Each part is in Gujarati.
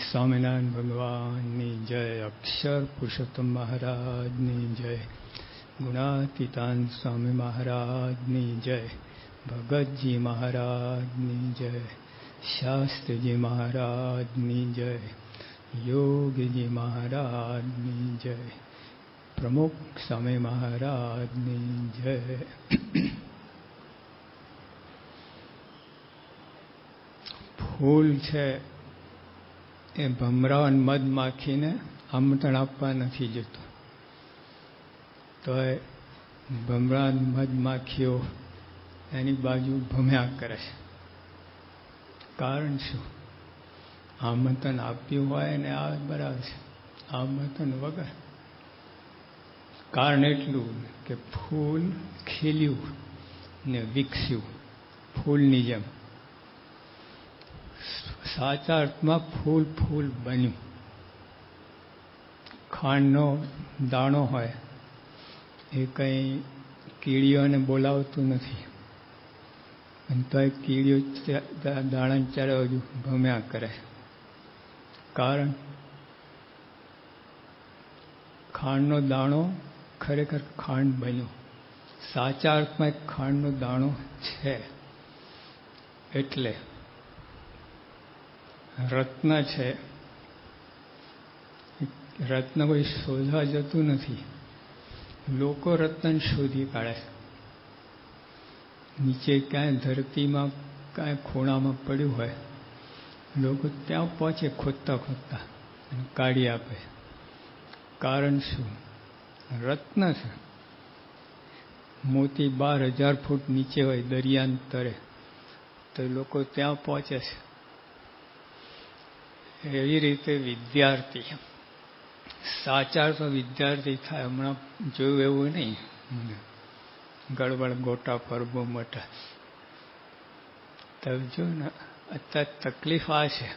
સ્વામિનારાયણ ભગવાનની જય. અક્ષર પુરુષોત્તમ મહારાજની જય. ગુણાતીતાન સ્વામી મહારાજની જય. ભગતજી મહારાજની જય. શાસ્ત્રીજી મહારાજની જય. યોગીજી મહારાજની જય. પ્રમુખ સ્વામી મહારાજની જય. ફૂલ છે એ ભમરાવાન મધ માખીને આમંત્રણ આપવા નથી જતું, તો એ ભમરાવાન મધ માખીઓ એની બાજુ ભમ્યા કરે છે. કારણ શું? આમંત્રણ આપ્યું હોય ને આ બરાબર છે, આમંત્રણ વગર. કારણ એટલું કે ફૂલ ખીલ્યું ને વિકસ્યું ફૂલની જેમ. સાચા અર્થમાં ફૂલ ફૂલ બન્યું. ખાંડનો દાણો હોય એ કંઈ કીડીઓને બોલાવતું નથી, અને તો એ કીડીઓ દાણા ચારે હજુ ભમ્યા કરે. કારણ ખાંડનો દાણો ખરેખર ખાંડ બન્યો. સાચા અર્થમાં એક ખાંડનો દાણો છે. એટલે રત્ન છે, રત્ન કોઈ શોધવા જતું નથી. લોકો રત્ન શોધી કાઢે. નીચે ક્યાંય ધરતીમાં કાંઈ ખૂણામાં પડ્યું હોય, લોકો ત્યાં પહોંચે ખોદતા ખોદતા અને કાઢી આપે. કારણ શું? રત્ન છે. મોતી 12,000 ફૂટ નીચે હોય દરિયાંતરે, તો લોકો ત્યાં પહોંચે છે. એવી રીતે વિદ્યાર્થી સાચા તો વિદ્યાર્થી થાય. હમણાં જોયું એવું નહીં, ગડબડ ગોટા પર બહુ મોટા. તમે જો ને અત્યારે તકલીફ આ છે,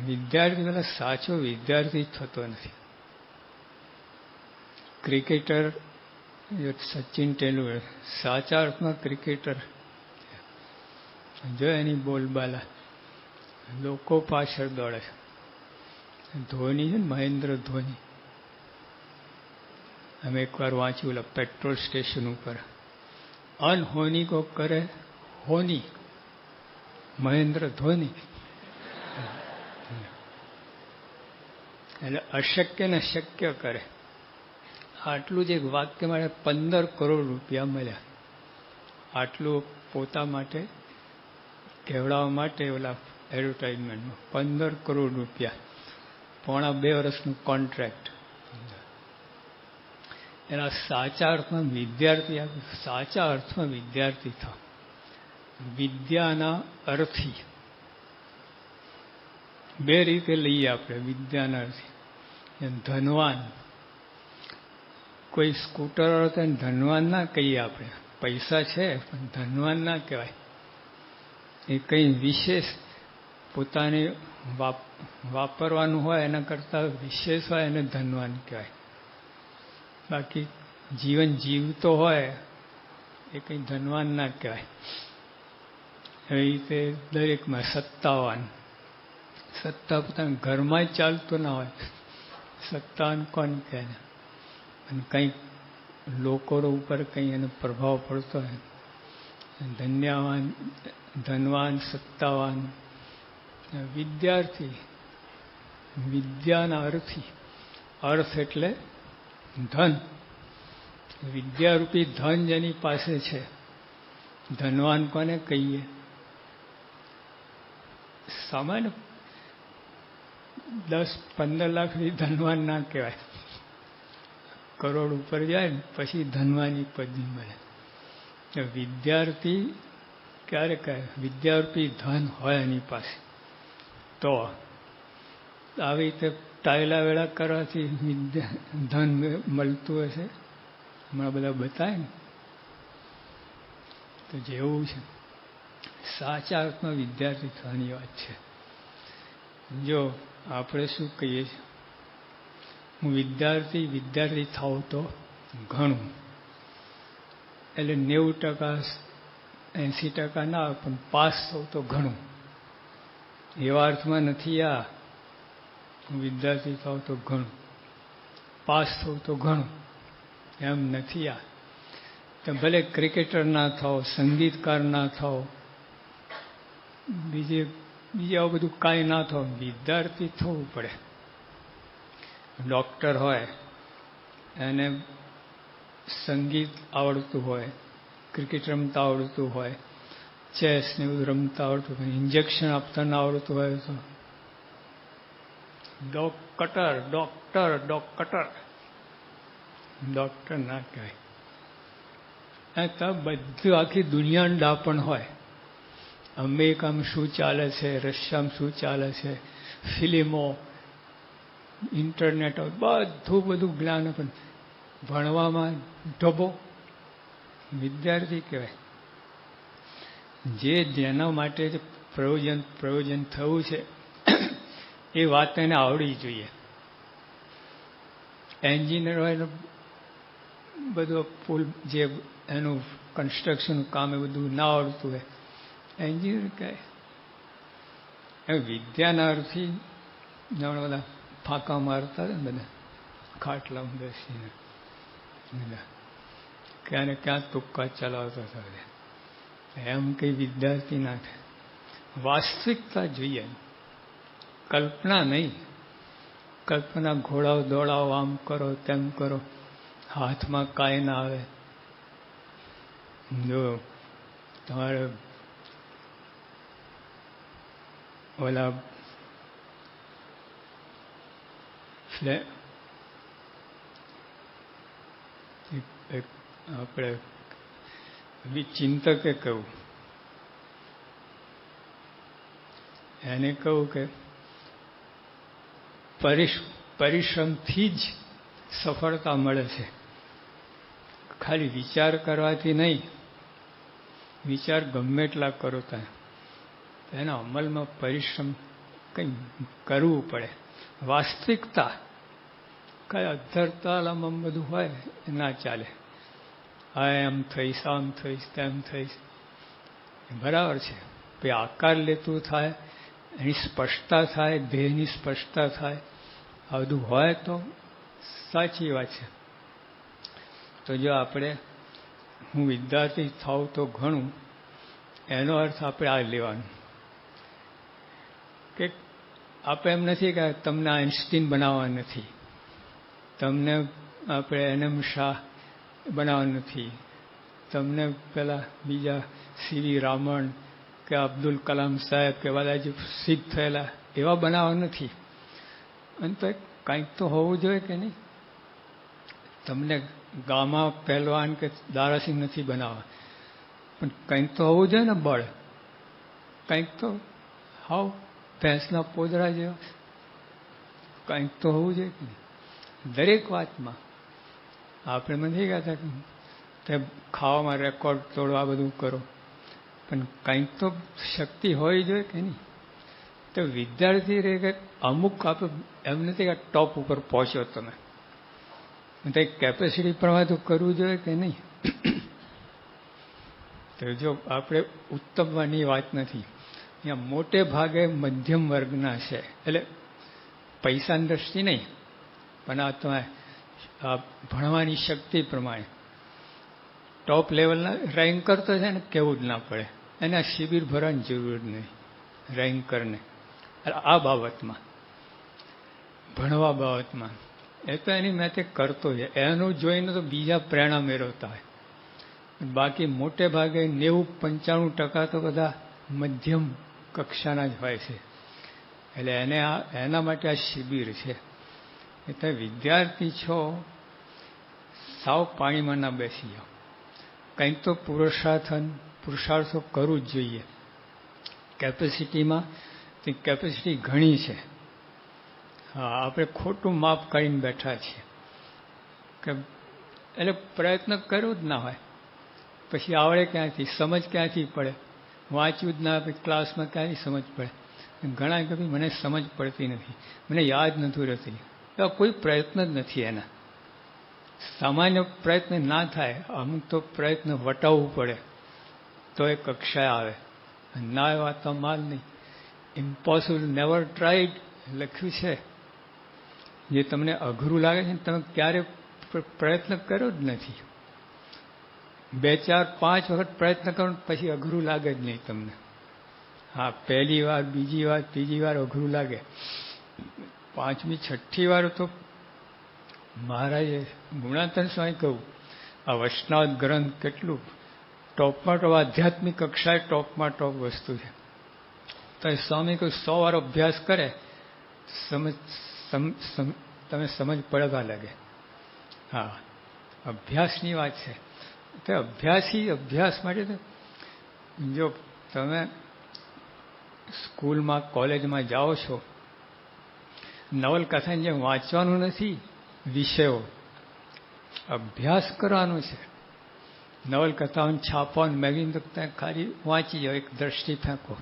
વિદ્યાર્થી પેલા સાચો વિદ્યાર્થી થતો નથી. ક્રિકેટર સચિન તેંડુલકર સાચા અર્થમાં ક્રિકેટર. જો એની બોલબાલા લોકો પાછળ દોડે છે. ધોની છે ને, મહેન્દ્ર ધોની, અમે એકવાર વાંચ્યું ઓલા પેટ્રોલ સ્ટેશન ઉપર, અનહોની કો કરે હોની, મહેન્દ્ર ધોની. એટલે અશક્ય ને શક્ય કરે. આટલું જ એક વાક્ય માટે 15 કરોડ રૂપિયા મળ્યા. આટલું પોતા માટે કહેવડાવવા માટે ઓલા એડવર્ટાઇઝમેન્ટમાં 15 કરોડ રૂપિયા, પોણા 2 વર્ષનું કોન્ટ્રાક્ટ. એના સાચા અર્થમાં વિદ્યાર્થી, સાચા અર્થમાં વિદ્યાર્થી થાવ. વિદ્યાના અર્થી બે રીતે લઈએ આપણે. વિદ્યાના અર્થી ધનવાન, કોઈ સ્કૂટર વાળો તો ધનવાન ના કહીએ આપણે. પૈસા છે પણ ધનવાન ના કહેવાય. એ કંઈ વિશેષ પોતાને વાપરવાનું હોય એના કરતાં વિશેષ હોય એને ધનવાન કહેવાય. બાકી જીવન જીવતો હોય એ કંઈ ધનવાન ના કહેવાય. એવી રીતે દરેકમાં સત્તાવાન, સત્તા પોતાના ઘરમાં જ ચાલતું ના હોય, સત્તાવાન કોણ કહે? અને કંઈક લોકો ઉપર કંઈ એનો પ્રભાવ પડતો હોય, ધન્યવાન, ધનવાન, સત્તાવાન. વિદ્યાર્થી વિદ્યાના અર્થી. અર્થ એટલે ધન. વિદ્યારૂપી ધન જેની પાસે છે, ધનવાન કોને કહીએ? સામાન્ય 10-15 લાખ ધનવાન ના કહેવાય. કરોડ ઉપર જાય ને પછી ધનવાની પદવી મળે. વિદ્યાર્થી ક્યારે કહે? વિદ્યારૂપી ધન હોય એની પાસે. તો આવી રીતે ટાયલા વેળા કરવાથી ધન મળતું હશે. હમણાં બધા બતાવે ને, તો જેવું છે સાચા અર્થમાં વિદ્યાર્થી થવાની વાત છે. જો આપણે શું કહીએ છીએ, હું વિદ્યાર્થી થાવ તો ઘણું. એટલે 90%, 80% ના, પણ પાસ થવું તો ઘણું. એવા અર્થમાં નથી આ વિદ્યાર્થી થાવ તો ઘણું, પાસ થવું તો ઘણું, એમ નથી આ. તો ભલે ક્રિકેટર ના થાવ, સંગીતકાર ના થાવ, બીજે બધું કાંઈ ના થાવ, વિદ્યાર્થી થવું પડે. ડૉક્ટર હોય એને સંગીત આવડતું હોય, ક્રિકેટ રમતા આવડતું હોય, ચેસ ને બધું રમતા આવડતું હોય, ઇન્જેક્શન આપતા ના આવડતું હોય તો ડોક્ટર ના કહેવાય. તો બધું આખી દુનિયાનું ડાપણ હોય. અમેરિકામાં શું ચાલે છે, રશિયામાં શું ચાલે છે, ફિલ્મો, ઇન્ટરનેટ, બધું જ્ઞાન, પણ ભણવામાં ઢબો. વિદ્યાર્થી કહેવાય. જેના માટે પ્રયોજન થયું છે એ વાત એને આવડવી જોઈએ. એન્જિનિયર હોય બધું પુલ જે એનું કન્સ્ટ્રક્શન કામ એ બધું ના આવડતું હોય, એન્જિનિયર કહે. વિદ્યાના અર્થી જાણો બધા ફાંકા મારતા હતા ને, બધા ખાટલામાં બેસીને ક્યાં ને ક્યાં તુક્કા ચલાવતા હતા. એમ કઈ વિદ્યાર્થી ના થાય. વાસ્તવિકતા જોઈએ, કલ્પના નહીં. કલ્પના ઘોડાઓ દોડાવો, આમ કરો તેમ કરો, હાથમાં કાંઈ ના આવે. જો તમારે ઓલા આપણે ચિંતકે કહ્યું, એને કહું કે પરિશ્રમથી જ સફળતા મળે છે, ખાલી વિચાર કરવાથી નહીં. વિચાર ગમે એટલા કરો ત્યાં એના અમલમાં પરિશ્રમ કંઈ કરવું પડે. વાસ્તવિકતા કઈ અધરતાલામાં બધું હોય એ ના ચાલે. આ એમ થઈશ, આમ થઈશ, તેમ થઈશ, બરાબર છે. પછી આકાર લેતું થાય, એની સ્પષ્ટતા થાય, ધ્યેયની સ્પષ્ટતા થાય, આ બધું હોય તો સાચી વાત છે. તો જો આપણે હું વિદ્યાર્થી થાવ તો ઘણું, એનો અર્થ આપણે આ લેવાનું કે આપણે એમ નથી કે તમને આઇન્સ્ટીન બનાવવા નથી, તમને આપણે એનએમ શાહ બનાવવા નથી, તમને પેલા બીજા સીવી રામણ કે અબ્દુલ કલામ સાહેબ કે બધા જે સિદ્ધ થયેલા એવા બનાવવા નથી. અને તો કંઈક તો હોવું જોઈએ કે નહીં. તમને ગામા પહેલવાન કે દારાસિંહ નથી બનાવવા, પણ કંઈક તો હોવું જોઈએ ને બળ. કંઈક તો હાવ ભેંસના પોદરા જેવા કંઈક તો હોવું જોઈએ કે નહીં. દરેક વાતમાં આપણે નથી કહેતા કે ખાવામાં રેકોર્ડ તોડો, આ બધું કરો, પણ કંઈક તો શક્તિ હોવી જોઈએ કે નહીં. તો વિદ્યાર્થી રે કે અમુક આપણે એમ નથી કે ટોપ ઉપર પહોંચ્યો તમે, તો કેપેસિટી પ્રમાણે તો કરવું જોઈએ કે નહીં. તો જો આપણે ઉત્તમવાની વાત નથી, અહીંયા મોટે ભાગે મધ્યમ વર્ગના છે, એટલે પૈસાની દ્રષ્ટિ નહીં, પણ આ તમે આ ભણવાની શક્તિ પ્રમાણે ટોપ લેવલના રેન્કર તો છે ને કેવું જ ના પડે, એને આ શિબિર ભરવાની જરૂર નહીં રેન્કરને. આ બાબતમાં ભણવા બાબતમાં એ તો એની મેં કરતો છે, એનું જોઈને તો બીજા પ્રેરણા મેળવતા હોય. બાકી મોટે ભાગે 90-95% તો બધા મધ્યમ કક્ષાના જ હોય છે. એટલે એના માટે આ શિબિર છે. એટલે વિદ્યાર્થી છો, સાવ પાણીમાં ના બેસી જાઓ, કંઈક તો પુરુષાર્થો કરવું જ જોઈએ. કેપેસિટીમાં કેપેસિટી ઘણી છે. હા, આપણે ખોટું માપ કરીને બેઠા છીએ કે એટલે પ્રયત્ન કર્યો જ ના હોય, પછી આવડે ક્યાંથી, સમજ ક્યાંથી પડે, વાંચ્યું જ ના, પછી ક્લાસમાં ક્યાંથી સમજ પડે. ઘણા કે ભાઈ મને સમજ પડતી નથી, મને યાદ નથી રહેતી, એવા કોઈ પ્રયત્ન જ નથી એના. સામાન્ય પ્રયત્ન ના થાય, અમુક તો પ્રયત્ન વટાવવું પડે તો એ કક્ષાએ આવે, ના એવા તો માલ નહીં. ઇમ્પોસિબલ નેવર ટ્રાઈડ લખ્યું છે. જે તમને અઘરું લાગે છે તમે ક્યારે પ્રયત્ન કર્યો જ નથી. 2, 4, 5 વખત પ્રયત્ન કરો પછી અઘરું લાગે જ નહીં તમને. હા, પહેલી વાર, બીજી વાર, ત્રીજી વાર અઘરું લાગે. 5મી, 6ઠ્ઠી વાર તો મહારાજે ગુણાતન સ્વામી કહ્યું આ વૈષ્ણવ ગ્રંથ કેટલું ટોપમાં ટોપ, આધ્યાત્મિક કક્ષાએ ટોપમાં ટોપ વસ્તુ છે. તો સ્વામી કહ્યું 100 વાર અભ્યાસ કરે તમે સમજ પડવા લાગે. હા, અભ્યાસની વાત છે. તો અભ્યાસ માટે જો તમે સ્કૂલમાં કોલેજમાં જાઓ છો, નવલકથાની જેમ વાંચવાનું નથી, વિષયો અભ્યાસ કરવાનો છે. નવલકથાઓને છાપવાનું મેગઝીન તો ત્યાં ખાલી વાંચી જાઓ, એક દ્રષ્ટિ ફેંકો.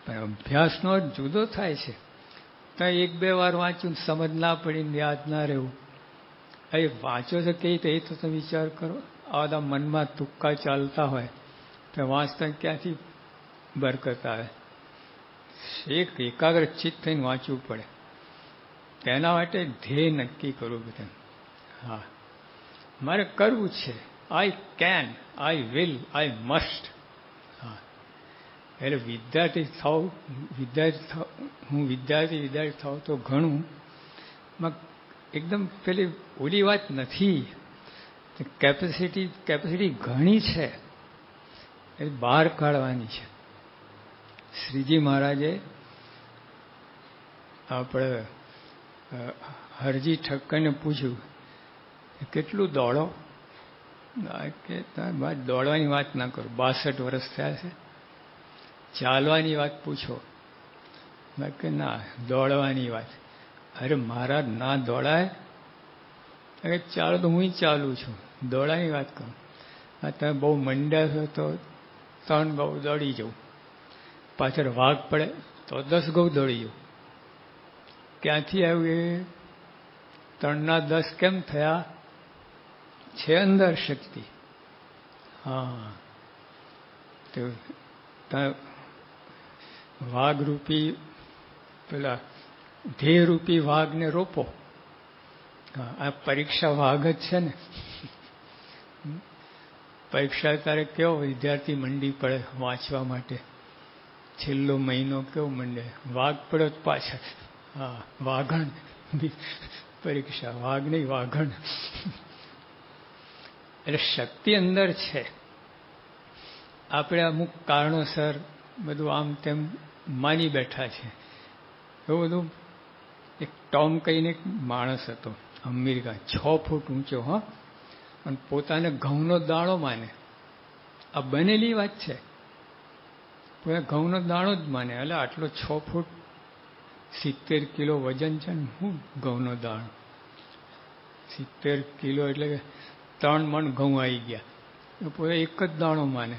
પણ અભ્યાસનો જુદો થાય છે. ત્યાં 1-2 વાર વાંચ્યું, સમજ ના પડીને યાદ ના રહેવું. એ વાંચો છો કેવી રીતે એ તો તમે વિચાર કરો. આ બધા મનમાં તુક્કા ચાલતા હોય તો વાંચતા ક્યાંથી બરકત આવે. એકાગ્ર ચિત્ત થઈને વાંચવું પડે. તેના માટે ધ્યેય નક્કી કરવું બધા. હા, મારે કરવું છે. I can, I will, I must. હા, એટલે હું વિદ્યાર્થી થાવ તો ઘણું એકદમ પેલી ઓલી વાત નથી. કેપેસિટી ઘણી છે, એ બહાર કાઢવાની છે. શ્રીજી મહારાજે આપણે હરજી ઠક્કરને પૂછ્યું કેટલું દોડો? કે દોડવાની વાત ના કરો, 62 વર્ષ થયા છે. ચાલવાની વાત પૂછો કે ના, દોડવાની વાત. અરે મહારાજ ના દોડાય. ચાલો તો હું ચાલું છું, દોડાની વાત કરું. તમે બહુ મંડ્યા છો તો 3 ગૌ દોડી જવું, પાછળ વાઘ પડે તો 10 ગૌ દોડી જવું. ક્યાંથી આવ્યું એ? 3ના 10 કેમ થયા? છે અંદર શક્તિ. હા, તો વાઘરૂપી પેલા ધ્યેયરૂપી વાઘને રોપો. આ પરીક્ષા વાઘ જ છે ને. પરીક્ષા ત્યારે કેવો વિદ્યાર્થી મંડી પડે વાંચવા માટે. છેલ્લો મહિનો કેવો મંડે, વાઘ પડ્યો પાછળ. હા, વાઘણ પરીક્ષા, વાઘ નહીં વાઘણ. એટલે શક્તિ અંદર છે. આપણે અમુક કારણોસર બધું આમ તેમ માની બેઠા છે. એવું બધું. એક ટોમ કહીને એક માણસ હતો અમેરિકા, 6 ફૂટ ઊંચો. હા, અને પોતાને ઘઉંનો દાણો માને. આ બનેલી વાત છે. ઘઉંનો દાણો જ માને. એટલે આટલો 6 ફૂટ 70 કિલો વજન છે ને. હું ઘઉંનો દાણો 70 કિલો એટલે કે 3 મણ ઘઉં આવી ગયા. પોતે એક જ દાણો માને.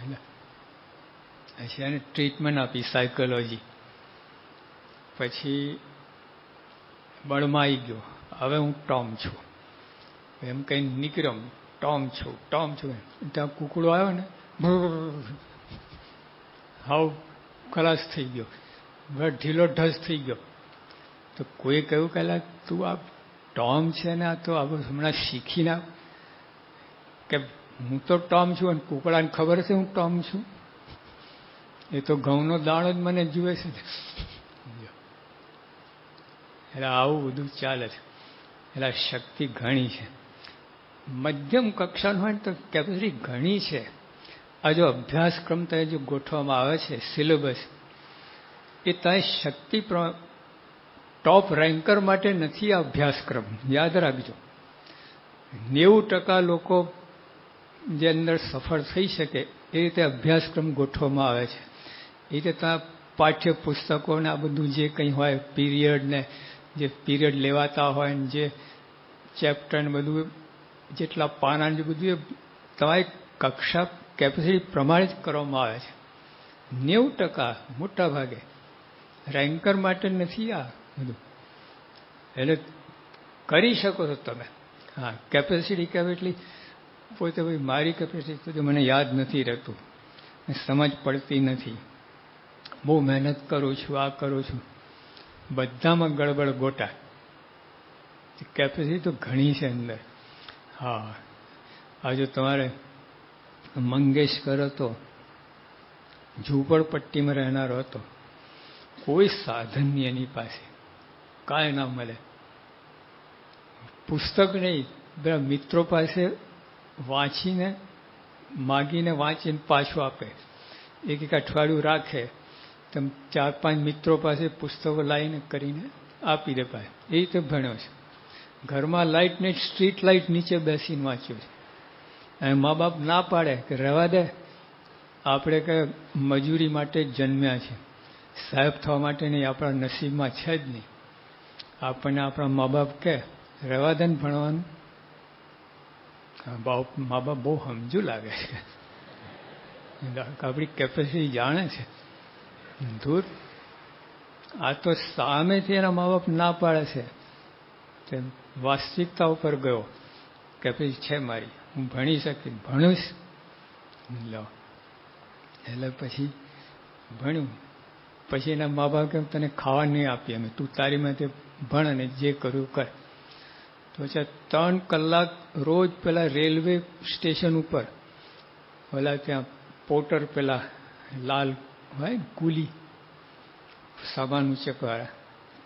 પછી એને ટ્રીટમેન્ટ આપી સાયકોલોજી. પછી બળમાં આવી ગયો. હવે હું ટોમ છું એમ કઈ નીકળ્યો. ટોમ છું. ત્યાં કુકડો આવ્યો ને, હાવ ખલાસ થઈ ગયો, ઢીલો ઢસ થઈ ગયો. તો કોઈ કહ્યું કે તું આ ટોમ છે ને, આ તો હમણાં શીખી ના કે હું તો ટોમ છું અને કુકડાને ખબર છે હું ટોમ છું. એ તો ઘઉંનો દાણો જ મને જુએ છે. એટલે આવું બધું ચાલે છે. એટલે શક્તિ ઘણી છે. મધ્યમ કક્ષાનું હોય તો કેપેસિટી ઘણી છે. આ જો અભ્યાસક્રમ ત્યાં જો ગોઠવવામાં આવે છે, સિલેબસ, એ ત્યાં શક્તિ ટોપ રેન્કર માટે નથી. આ અભ્યાસક્રમ યાદ રાખજો. 90% લોકો જે અંદર સફળ થઈ શકે એ રીતે અભ્યાસક્રમ ગોઠવવામાં આવે છે. એ રીતે ત્યાં પાઠ્યપુસ્તકો ને આ બધું જે કંઈ હોય, પીરિયડ ને જે પીરિયડ લેવાતા હોય ને જે ચેપ્ટર ને બધું જેટલા પાના ને બધું એ તમારી કક્ષા કેપેસિટી પ્રમાણે જ કરવામાં આવે છે. 90% મોટા ભાગે રેન્કર માટે નથી આ બધું. એટલે કરી શકો છો તમે. હા, કેપેસિટી એટલી પોતે મારી કેપેસિટી તો મને યાદ નથી રહેતું, સમજ પડતી નથી. બહુ મહેનત કરું છું, આ કરું છું, બધામાં ગડબડ ગોટા. કેપેસિટી તો ઘણી છે અંદર. હા, આ જો તમારે મંગેશકર હતો, ઝૂંપડપટ્ટીમાં રહેનારો હતો, કોઈ સાધન નહીં એની પાસે, કાંઈ ના મળે, પુસ્તક નહીં, બધા મિત્રો પાસે વાંચીને માગીને વાંચીને પાછું આપે, એક અઠવાડિયું રાખે, તેમ 4-5 મિત્રો પાસે પુસ્તકો લાવીને કરીને આપી દે પાછું. એ રીતે ભણ્યો છે. ઘરમાં લાઇટ ને સ્ટ્રીટ લાઇટ નીચે બેસીને વાંચ્યું છે. અને મા બાપ ના પાડે કે રહેવા દે, આપણે કે મજૂરી માટે જ જન્મ્યા છે, સાહેબ થવા માટે નહીં, આપણા નસીબમાં છે જ નહીં. આપણને આપણા મા બાપ કહે રહેવા દે ને ભણવાનું. મા બાપ બહુ સમજુ લાગે છે, આપણી કેપેસિટી જાણે છે. દૂર આ તો સામેથી એના મા બાપ ના પાડે છે, તે વાસ્તવિકતા ઉપર ગયો, કેપેસિટી છે મારી, હું ભણી શકીશ, ભણીશ. લો એટલે પછી ભણ્યું. પછી એના મા બાપ કેમ તને ખાવા નહીં આપીએ અમે, તું તારી માટે ભણ અને જે કર્યું કર. તો 3 કલાક રોજ પેલા રેલવે સ્ટેશન ઉપર ઓલા ત્યાં પોટર પેલા લાલ હોય કુલી સામાન ઉચકવાળા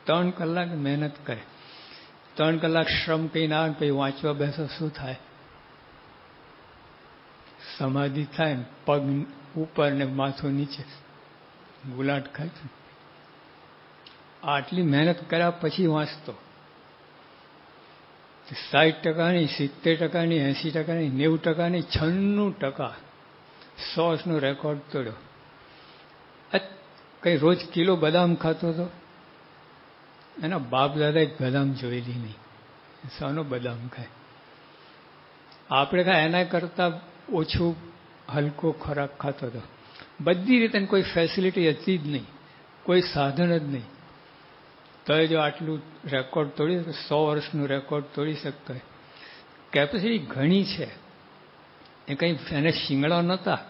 3 કલાક મહેનત કરે. 3 કલાક શ્રમ કરીને આવે પછી વાંચવા બેસો, શું થાય? સમાધિ થાય ને પગ ઉપર ને માથું નીચે, ગુલાટ ખાય. આટલી મહેનત કર્યા પછી વાંચતો. 60% નહીં, 70% નહીં, 80% નહીં, 90% નહીં, 96% 100નો રેકોર્ડ તોડ્યો. કઈ રોજ કિલો બદામ ખાતો હતો, એના બાપ દાદાએ બદામ જોયેલી નહીં, શાનો બદામ ખાય? આપણે ખાય એના કરતા ઓછું હલકો ખોરાક ખાતો હતો. બધી રીતે કોઈ ફેસિલિટી હતી જ નહીં, કોઈ સાધન જ નહીં. તો જો આટલું રેકોર્ડ તોડી, 100 વર્ષનું રેકોર્ડ તોડી શકતો હોય. કેપેસિટી ઘણી છે. એ કંઈ એને શિંગડા નહોતા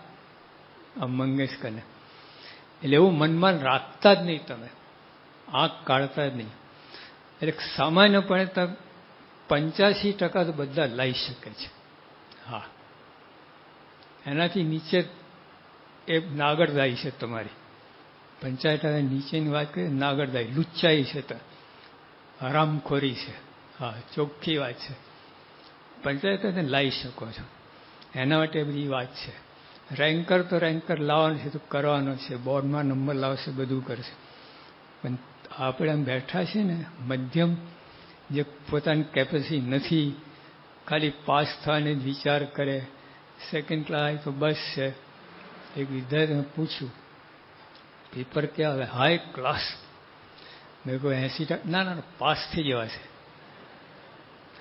આ મંગેશકરને. એટલે એવું મનમાં રાખતા જ નહીં, તમે આંખ કાઢતા જ નહીં. એટલે સામાન્યપણે તો 85% તો બધા લઈ શકે છે. હા, એનાથી નીચે એ નાગરદાઈ છે તમારી. 85% નીચેની વાત કરીએ, નાગરદાઈ લુચ્ચાઈ છે, તો હરામખોરી છે. હા, ચોખ્ખી વાત છે. 85% લાવી શકો છો, એના માટે બધી વાત છે. રેન્કર તો રેન્કર લાવવાનો છે, તો કરવાનો છે, બોર્ડમાં નંબર લાવશે, બધું કરશે. પણ આપણે આમ બેઠા છીએ ને મધ્યમ, જે પોતાની કેપેસિટી નથી, ખાલી પાસ થવાને જ વિચાર કરે, સેકન્ડ ક્લાસ તો બસ છે. એક વિદ્યાર્થીને પૂછ્યું પેપર ક્યાં આવે? High class. મેં કહું 80%, ના ના પાસ થઈ જવાશે.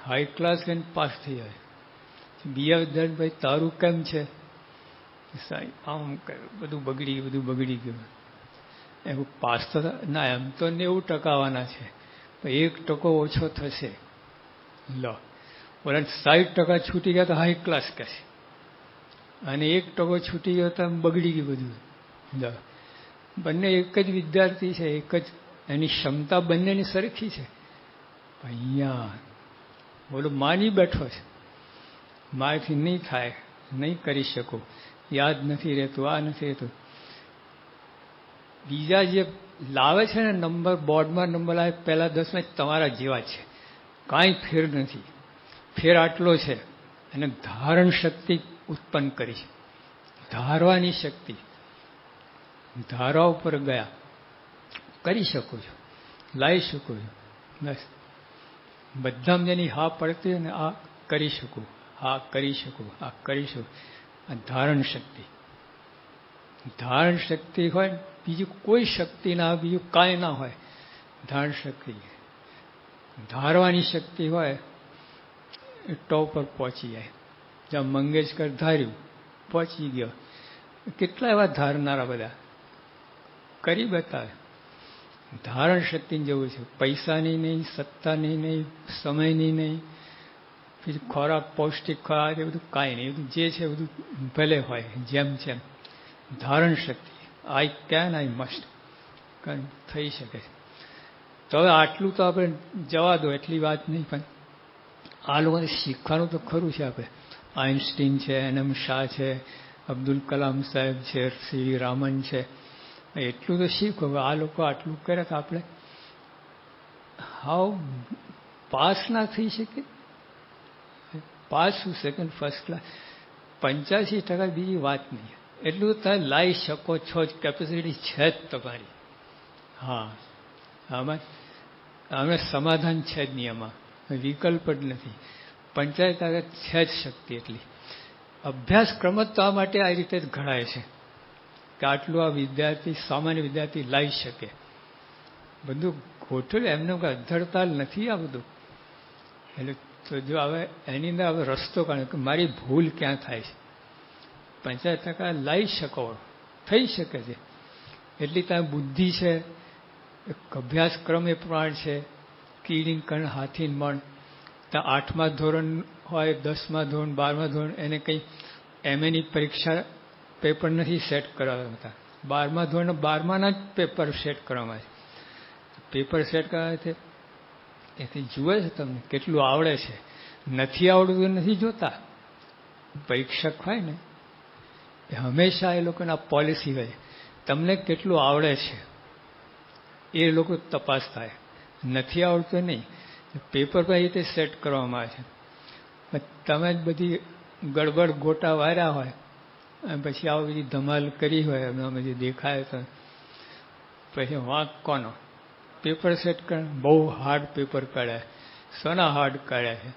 હાઈ ક્લાસ લઈને પાસ થઈ જાય. બીજા વિદ્યાર્થી, ભાઈ તારું કેમ છે? સાહેબ આમ બધું બગડી ગયું. એવું પાસ તો ના, એમ તો 90% આવવાના છે, પણ 1% ઓછો થશે. લો, ઓલા 60% છૂટી ગયા તો હાઈ ક્લાસ કહેશે, અને 1% છૂટી ગયો તો બગડી ગયું બધું. લો, બંને એક જ વિદ્યાર્થી છે, એક જ એની ક્ષમતા બંનેની સરખી છે. અહીંયા બોલો માની બેઠો છે, મારાથી નહીં થાય, નહીં કરી શકું, યાદ નથી રહેતું, આ નથી રહેતું. બીજા જે લાવે છે ને નંબર, બોર્ડમાં નંબર આવે પહેલા 10માં તમારા જેવા છે, કાંઈ ફેર નથી. ફેર આટલો છે, અને ધારણ શક્તિ ઉત્પન્ન કરી છે, ધારવાની શક્તિ. ધારવા ઉપર ગયા, કરી શકો છો, લાવી શકો છો. બસ બધામાં જેની હા પડતી હોય ને, આ કરી શકું, આ કરી શકું, આ કરી શકું. આ ધારણ શક્તિ. ધારણ શક્તિ હોય, બીજું કોઈ શક્તિ ના હોય, બીજું કાંઈ ના હોય. ધારણ શક્તિ, ધારવાની શક્તિ હોય, એ ટોપ પર પહોંચી જાય. જ્યાં મંગેશકર ધાર્યું, પહોંચી ગયો. કેટલા એવા ધારનારા બધા કરી બતાવે. ધારણ શક્તિની જરૂર છે, પૈસાની નહીં, સત્તાની નહીં, સમયની નહીં, પછી ખોરાક, પૌષ્ટિક ખોરાક, એ બધું કાંઈ નહીં. બધું જે છે બધું ભલે હોય જેમ જેમ. ધારણ શક્તિ, આઈ કેન, આઈ મસ્ટ. થઈ શકે છે. તો હવે આટલું તો આપણે જવા દો, એટલી વાત નહીં, પણ આ લોકોને શીખવાનું તો ખરું છે. આપણે આઇન્સ્ટીન છે, એનએમ શાહ છે, અબ્દુલ કલામ સાહેબ છે, સીવી રામન છે, એટલું તો શીખો. આ લોકો આટલું કરે તો આપણે હાવ પાસ ના થઈ શકે? પાસ શું, સેકન્ડ ફર્સ્ટ ક્લાસ, 85% બીજી વાત નહીં. એટલું તમે લાવી શકો છો જ, કેપેસિટી છે જ તમારી. હા, આમાં સમાધાન છે જ નહીં, આમાં વિકલ્પ જ નથી. 85% છે જ શક્તિ એટલી. અભ્યાસક્રમ જ તો આ માટે આ રીતે જ ઘડાય છે કે આટલું આ વિદ્યાર્થી, સામાન્ય વિદ્યાર્થી લાવી શકે. બધું ગોઠવ્યું એમને અધડતાલ નથી આ બધું. એટલે તો જો હવે એની અંદર હવે રસ્તો કાઢ્યો કે મારી ભૂલ ક્યાં થાય છે. 85% લાવી શકો, થઈ શકે છે. એટલી ત્યાં બુદ્ધિ છે, અભ્યાસક્રમ એ પ્રમાણે છે. કીડીન કણ હાથીન મણ. ત્યાં 8મા ધોરણ હોય, 10મા ધોરણ, 12મા ધોરણ, એને કંઈ એમએની પરીક્ષા પેપર નથી સેટ કરાવતા. 12મા ધોરણ 12માના જ પેપર સેટ કરવામાં છે. પેપર સેટ કરવા છે એથી જુએ છે તમને કેટલું આવડે છે. નથી આવડતું નથી જોતા. પરીક્ષક હોય ને એ હંમેશા એ લોકોના પોલિસી હોય, તમને કેટલું આવડે છે એ લોકો તપાસ થાય. નથી આવડતું નહીં, પેપર પર એ રીતે સેટ કરવામાં આવે છે. તમે જ બધી ગડબડ ગોટા વાર્યા હોય અને પછી આવું બધી ધમાલ કરી હોય, અમે જે દેખાય તો પછી વાંક કોનો? પેપર સેટ કરે. બહુ હાર્ડ પેપર કાઢ્યા. સોના હાર્ડ કાઢ્યા છે?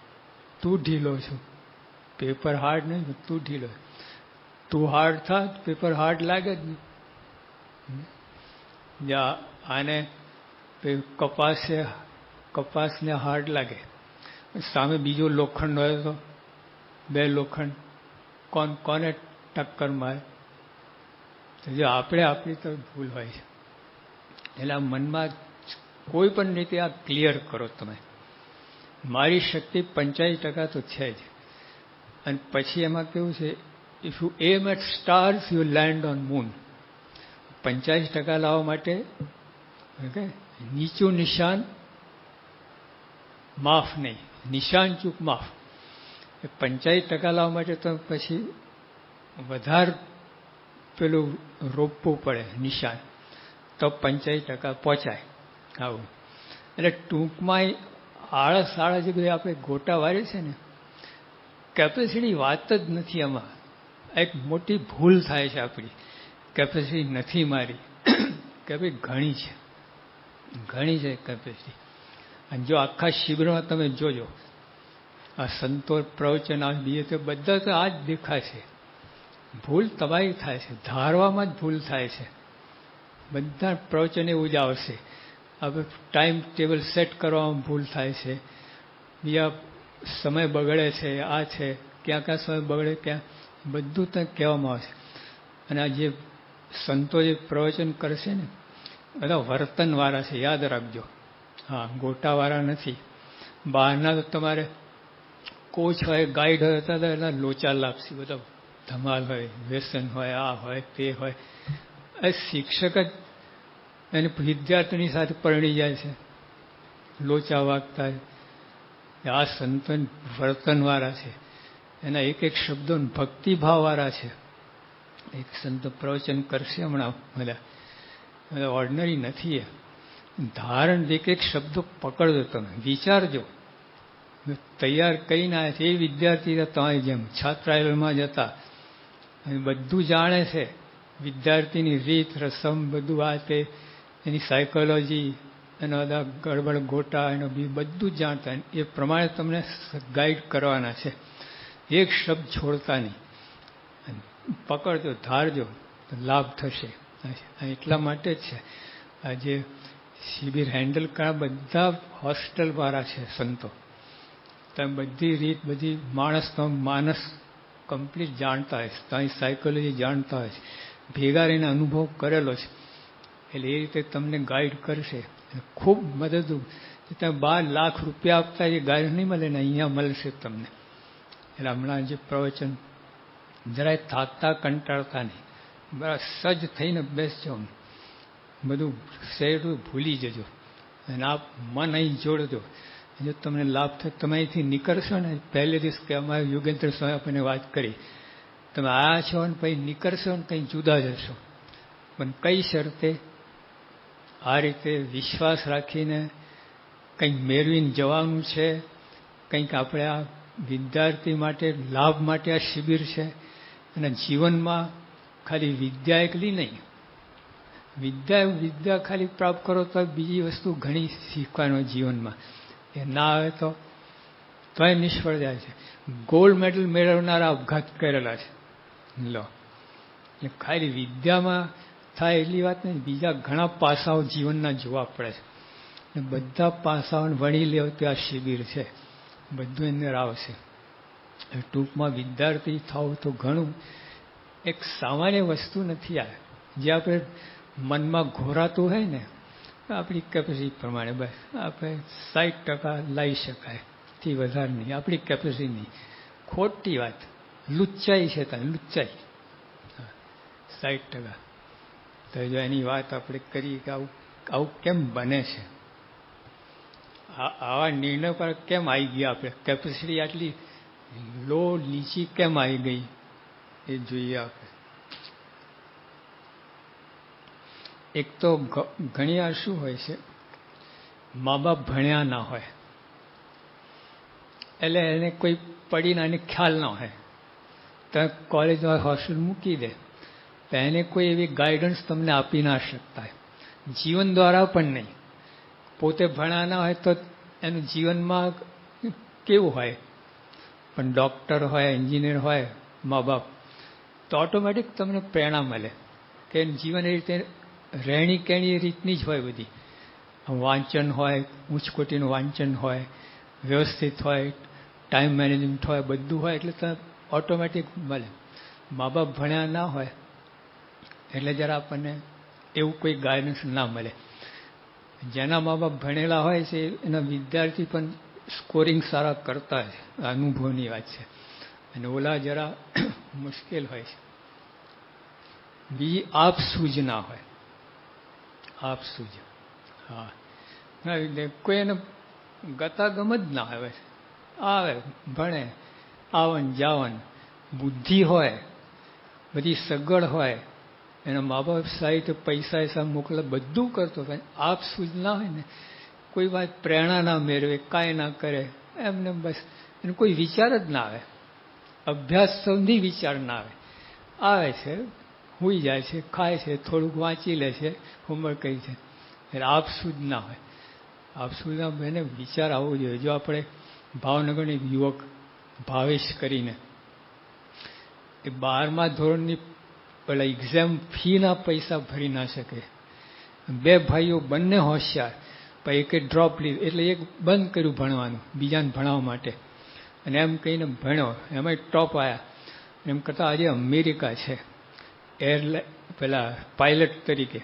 તું ઢીલો છું. પેપર હાર્ડ નહીં, તું ઢીલો. તું હાર્ડ થા, પેપર હાર્ડ લાગે જ નહીં. આને કપાસને હાર્ડ લાગે, સામે બીજો લોખંડ હોય તો 2 લોખંડ કોને ટક્કર મારે? જો આપણે આપણી તો ભૂલ હોય છે. એટલે આ મનમાં કોઈ પણ રીતે આ ક્લિયર કરો તમે. મારી શક્તિ 85% તો છે જ. અને પછી એમાં કેવું છે, if you aim at stars you land on moon. 85% લાવવા માટે નીચું નિશાન માફ નહીં, નિશાન ચૂક માફ. 85% લાવવા માટે તો પછી વધારે પેલું રોપવું પડે નિશાન, તો 85% પહોંચાય. આવું એટલે ટૂંકમાં આળસ જે બધી આપણે ગોટા વાળી છે ને, કેપેસિટી વાત જ નથી. આમાં એક મોટી ભૂલ થાય છે આપણી. કેપેસિટી નથી મારી, કેપેસિટી ઘણી છે કેપેસિટી. અને જો આખા શિબિરમાં તમે જોજો, આ સંતો પ્રવચન આ બીજે તો બધા તો આ જ દેખાય છે. ભૂલ તમારી થાય છે, ધારવામાં જ ભૂલ થાય છે. બધા પ્રવચન એવું જ આવશે. હવે ટાઈમ ટેબલ સેટ કરવામાં ભૂલ થાય છે, બીજા સમય બગડે છે, આ છે, ક્યાં સમય બગડે, ક્યાં બધું ત્યાં કહેવામાં આવશે. અને આ જે સંતો જે પ્રવચન કરશે ને, બધા વર્તનવાળા છે, યાદ રાખજો. હા, ગોટાવાળા નથી. બહારના તો તમારે કોચ હોય, ગાઈડ હોય, હતા એના લોચા લાપસી બધા ધમાલ હોય, વ્યસન હોય, આ હોય, તે હોય. એ શિક્ષક જ એને વિદ્યાર્થીની સાથે પરણી જાય છે, લોચા વાગતા. આ સંતન વર્તનવાળા છે, એના એક શબ્દો ભક્તિભાવવાળા છે. એક સંત પ્રવચન કરશે હમણાં, બધા ઓર્ડિનરી નથી. એ ધારણ એક શબ્દો પકડજો, તમે વિચારજો. તૈયાર કરીને આવ્યા છે એ વિદ્યાર્થી તમારી જેમ છાત્રાલયમાં જતા બધું જાણે છે, વિદ્યાર્થીની રીત રસમ બધું, આ તે એની સાયકોલોજી, એના બધા ગડબડ ગોટા, એનો બધું જ જાણતા. એ પ્રમાણે તમને ગાઈડ કરવાના છે. એક શબ્દ છોડતા નહીં. પકડજો, ધારજો, તો લાભ થશે. એટલા માટે જ છે આ જે શિબિર હેન્ડલ કરવા બધા હોસ્ટેલવાળા છે સંતો. તમે બધી રીત, બધી માનસ કમ્પ્લીટ જાણતા હોય છે, તમારી સાયકોલોજી જાણતા હોય છે, ભેગા રહીને અનુભવ કરેલો છે. એટલે એ રીતે તમને ગાઈડ કરશે. ખૂબ મદદરૂપ. તમે 12 લાખ રૂપિયા આપતા એ ગાઈડ નહીં મળે ને, અહીંયા મળશે તમને. એટલે હમણાં જે પ્રવચન જરાય થાકતા કંટાળતા નહીં, બરાબર સજ્જ થઈને બેસજો. બધું શરીર ભૂલી જજો અને આપ મન અહીં જોડજો. જો તમને લાભ થાય, તમે અહીંથી નીકળશો ને, પહેલે દિવસ કે અમારે યોગેન્દ્ર સ્વામી આપણને વાત કરી, તમે આયા છો ને પછી નીકળશો ને કંઈ જુદા જશો. પણ કઈ શરતે? આ રીતે વિશ્વાસ રાખીને કંઈક મેળવીને જવાનું છે. કંઈક આપણે આ વિદ્યાર્થી માટે લાભ માટે આ શિબિર છે. અને જીવનમાં ખાલી વિદ્યા એકલી નહીં, વિદ્યા ખાલી પ્રાપ્ત કરો તો બીજી વસ્તુ ઘણી શીખવાનું જીવનમાં. એ ના આવે તોય નિષ્ફળ જાય છે. ગોલ્ડ મેડલ મેળવનારા આપઘાત કરેલા છે. લો, એટલે ખાલી વિદ્યામાં થાય એટલી વાત નહીં, બીજા ઘણા પાસાઓ જીવનના જોવા પડે છે. બધા પાસાઓને વણી લેવો તો આ શિબિર છે, બધું અંદર આવશે. ટૂંકમાં વિદ્યાર્થી થાવ તો ઘણું એક સામાન્ય વસ્તુ નથી. આ જે આપણે મનમાં ઘોરાતું હોય ને, આપણી કેપેસિટી પ્રમાણે બસ આપણે 60% લાવી શકાય, થી વધારે નહીં. આપણી કેપેસિટી નહીં. ખોટી વાત, લુચ્ચાઈ છે. ત્યાં લુચ્ચાઈ 60%. તો જો એની વાત આપણે કરીએ કે આવું કેમ બને છે, આવા નિર્ણય પર કેમ આવી ગયા, આપણે કેપેસિટી આટલી લો નીચી કેમ આવી ગઈ એ જોઈએ આપણે. એક તો ઘણી વાર શું હોય છે, મા બાપ ભણ્યા ના હોય એટલે એને કોઈ પડીને એને ખ્યાલ ના હોય, તો કોલેજમાં હોસ્ટેલ મૂકી દે તો એને કોઈ એવી ગાઈડન્સ તમને આપી ના શકતા હોય, જીવન દ્વારા પણ નહીં. પોતે ભણ્યા ના હોય તો એનું જીવનમાં કેવું હોય, પણ ડૉક્ટર હોય, એન્જિનિયર હોય મા બાપ, તો ઓટોમેટિક તમને પ્રેરણા મળે કે જીવન એ રીતે રહેણી કહેણી એ રીતની જ હોય. બધી વાંચન હોય, ઉચ્ચ કોટીનું વાંચન હોય, વ્યવસ્થિત હોય, ટાઈમ મેનેજમેન્ટ હોય, બધું હોય એટલે તમે ઓટોમેટિક મળે. મા બાપ ભણ્યા ના હોય એટલે જરા આપણને એવું કોઈ ગાઈડન્સ ના મળે. જેના મા બાપ ભણેલા હોય છે એના વિદ્યાર્થી પણ સ્કોરિંગ સારા કરતા છે, અનુભવની વાત છે. અને ઓલા જરા મુશ્કેલ હોય છે. બીજી આપસૂજ ના હોય, આપસૂજ. હા, કોઈ એને ગતાગમ જ ના આવે, ભણે, આવન જાવન, બુદ્ધિ હોય, બધી સગવડ હોય, એના મા બાપ સાહિત્ય પૈસા એસા મોકલે, બધું કરતો હોય, આપસૂજ ના હોય ને, કોઈ વાત પ્રેરણા ના મેળવે, કાંઈ ના કરે, એમને બસ એને કોઈ વિચાર જ ના આવે, અભ્યાસ સુધી વિચાર ના આવે છે, સૂઈ જાય છે, ખાય છે, થોડુંક વાંચી લે છે, હોમવર્ક કરી છે. એટલે આપસૂજ ના હોય. આપસૂજ ના એને વિચાર આવવો જોઈએ. જો આપણે ભાવનગરની યુવક ભાવેશ કરીને એ 12મા ધોરણની પેલા એક્ઝામ ફીના પૈસા ભરી ના શકે. 2 ભાઈઓ બંને હોશિયાર, પણ એકે ડ્રોપ લીધું એટલે એક બંધ કર્યું ભણવાનું બીજાને ભણાવવા માટે, અને એમ કહીને ભણ્યો, એમાં ટોપ આવ્યા. એમ કરતાં આજે અમેરિકા છે પેલા પાયલટ તરીકે,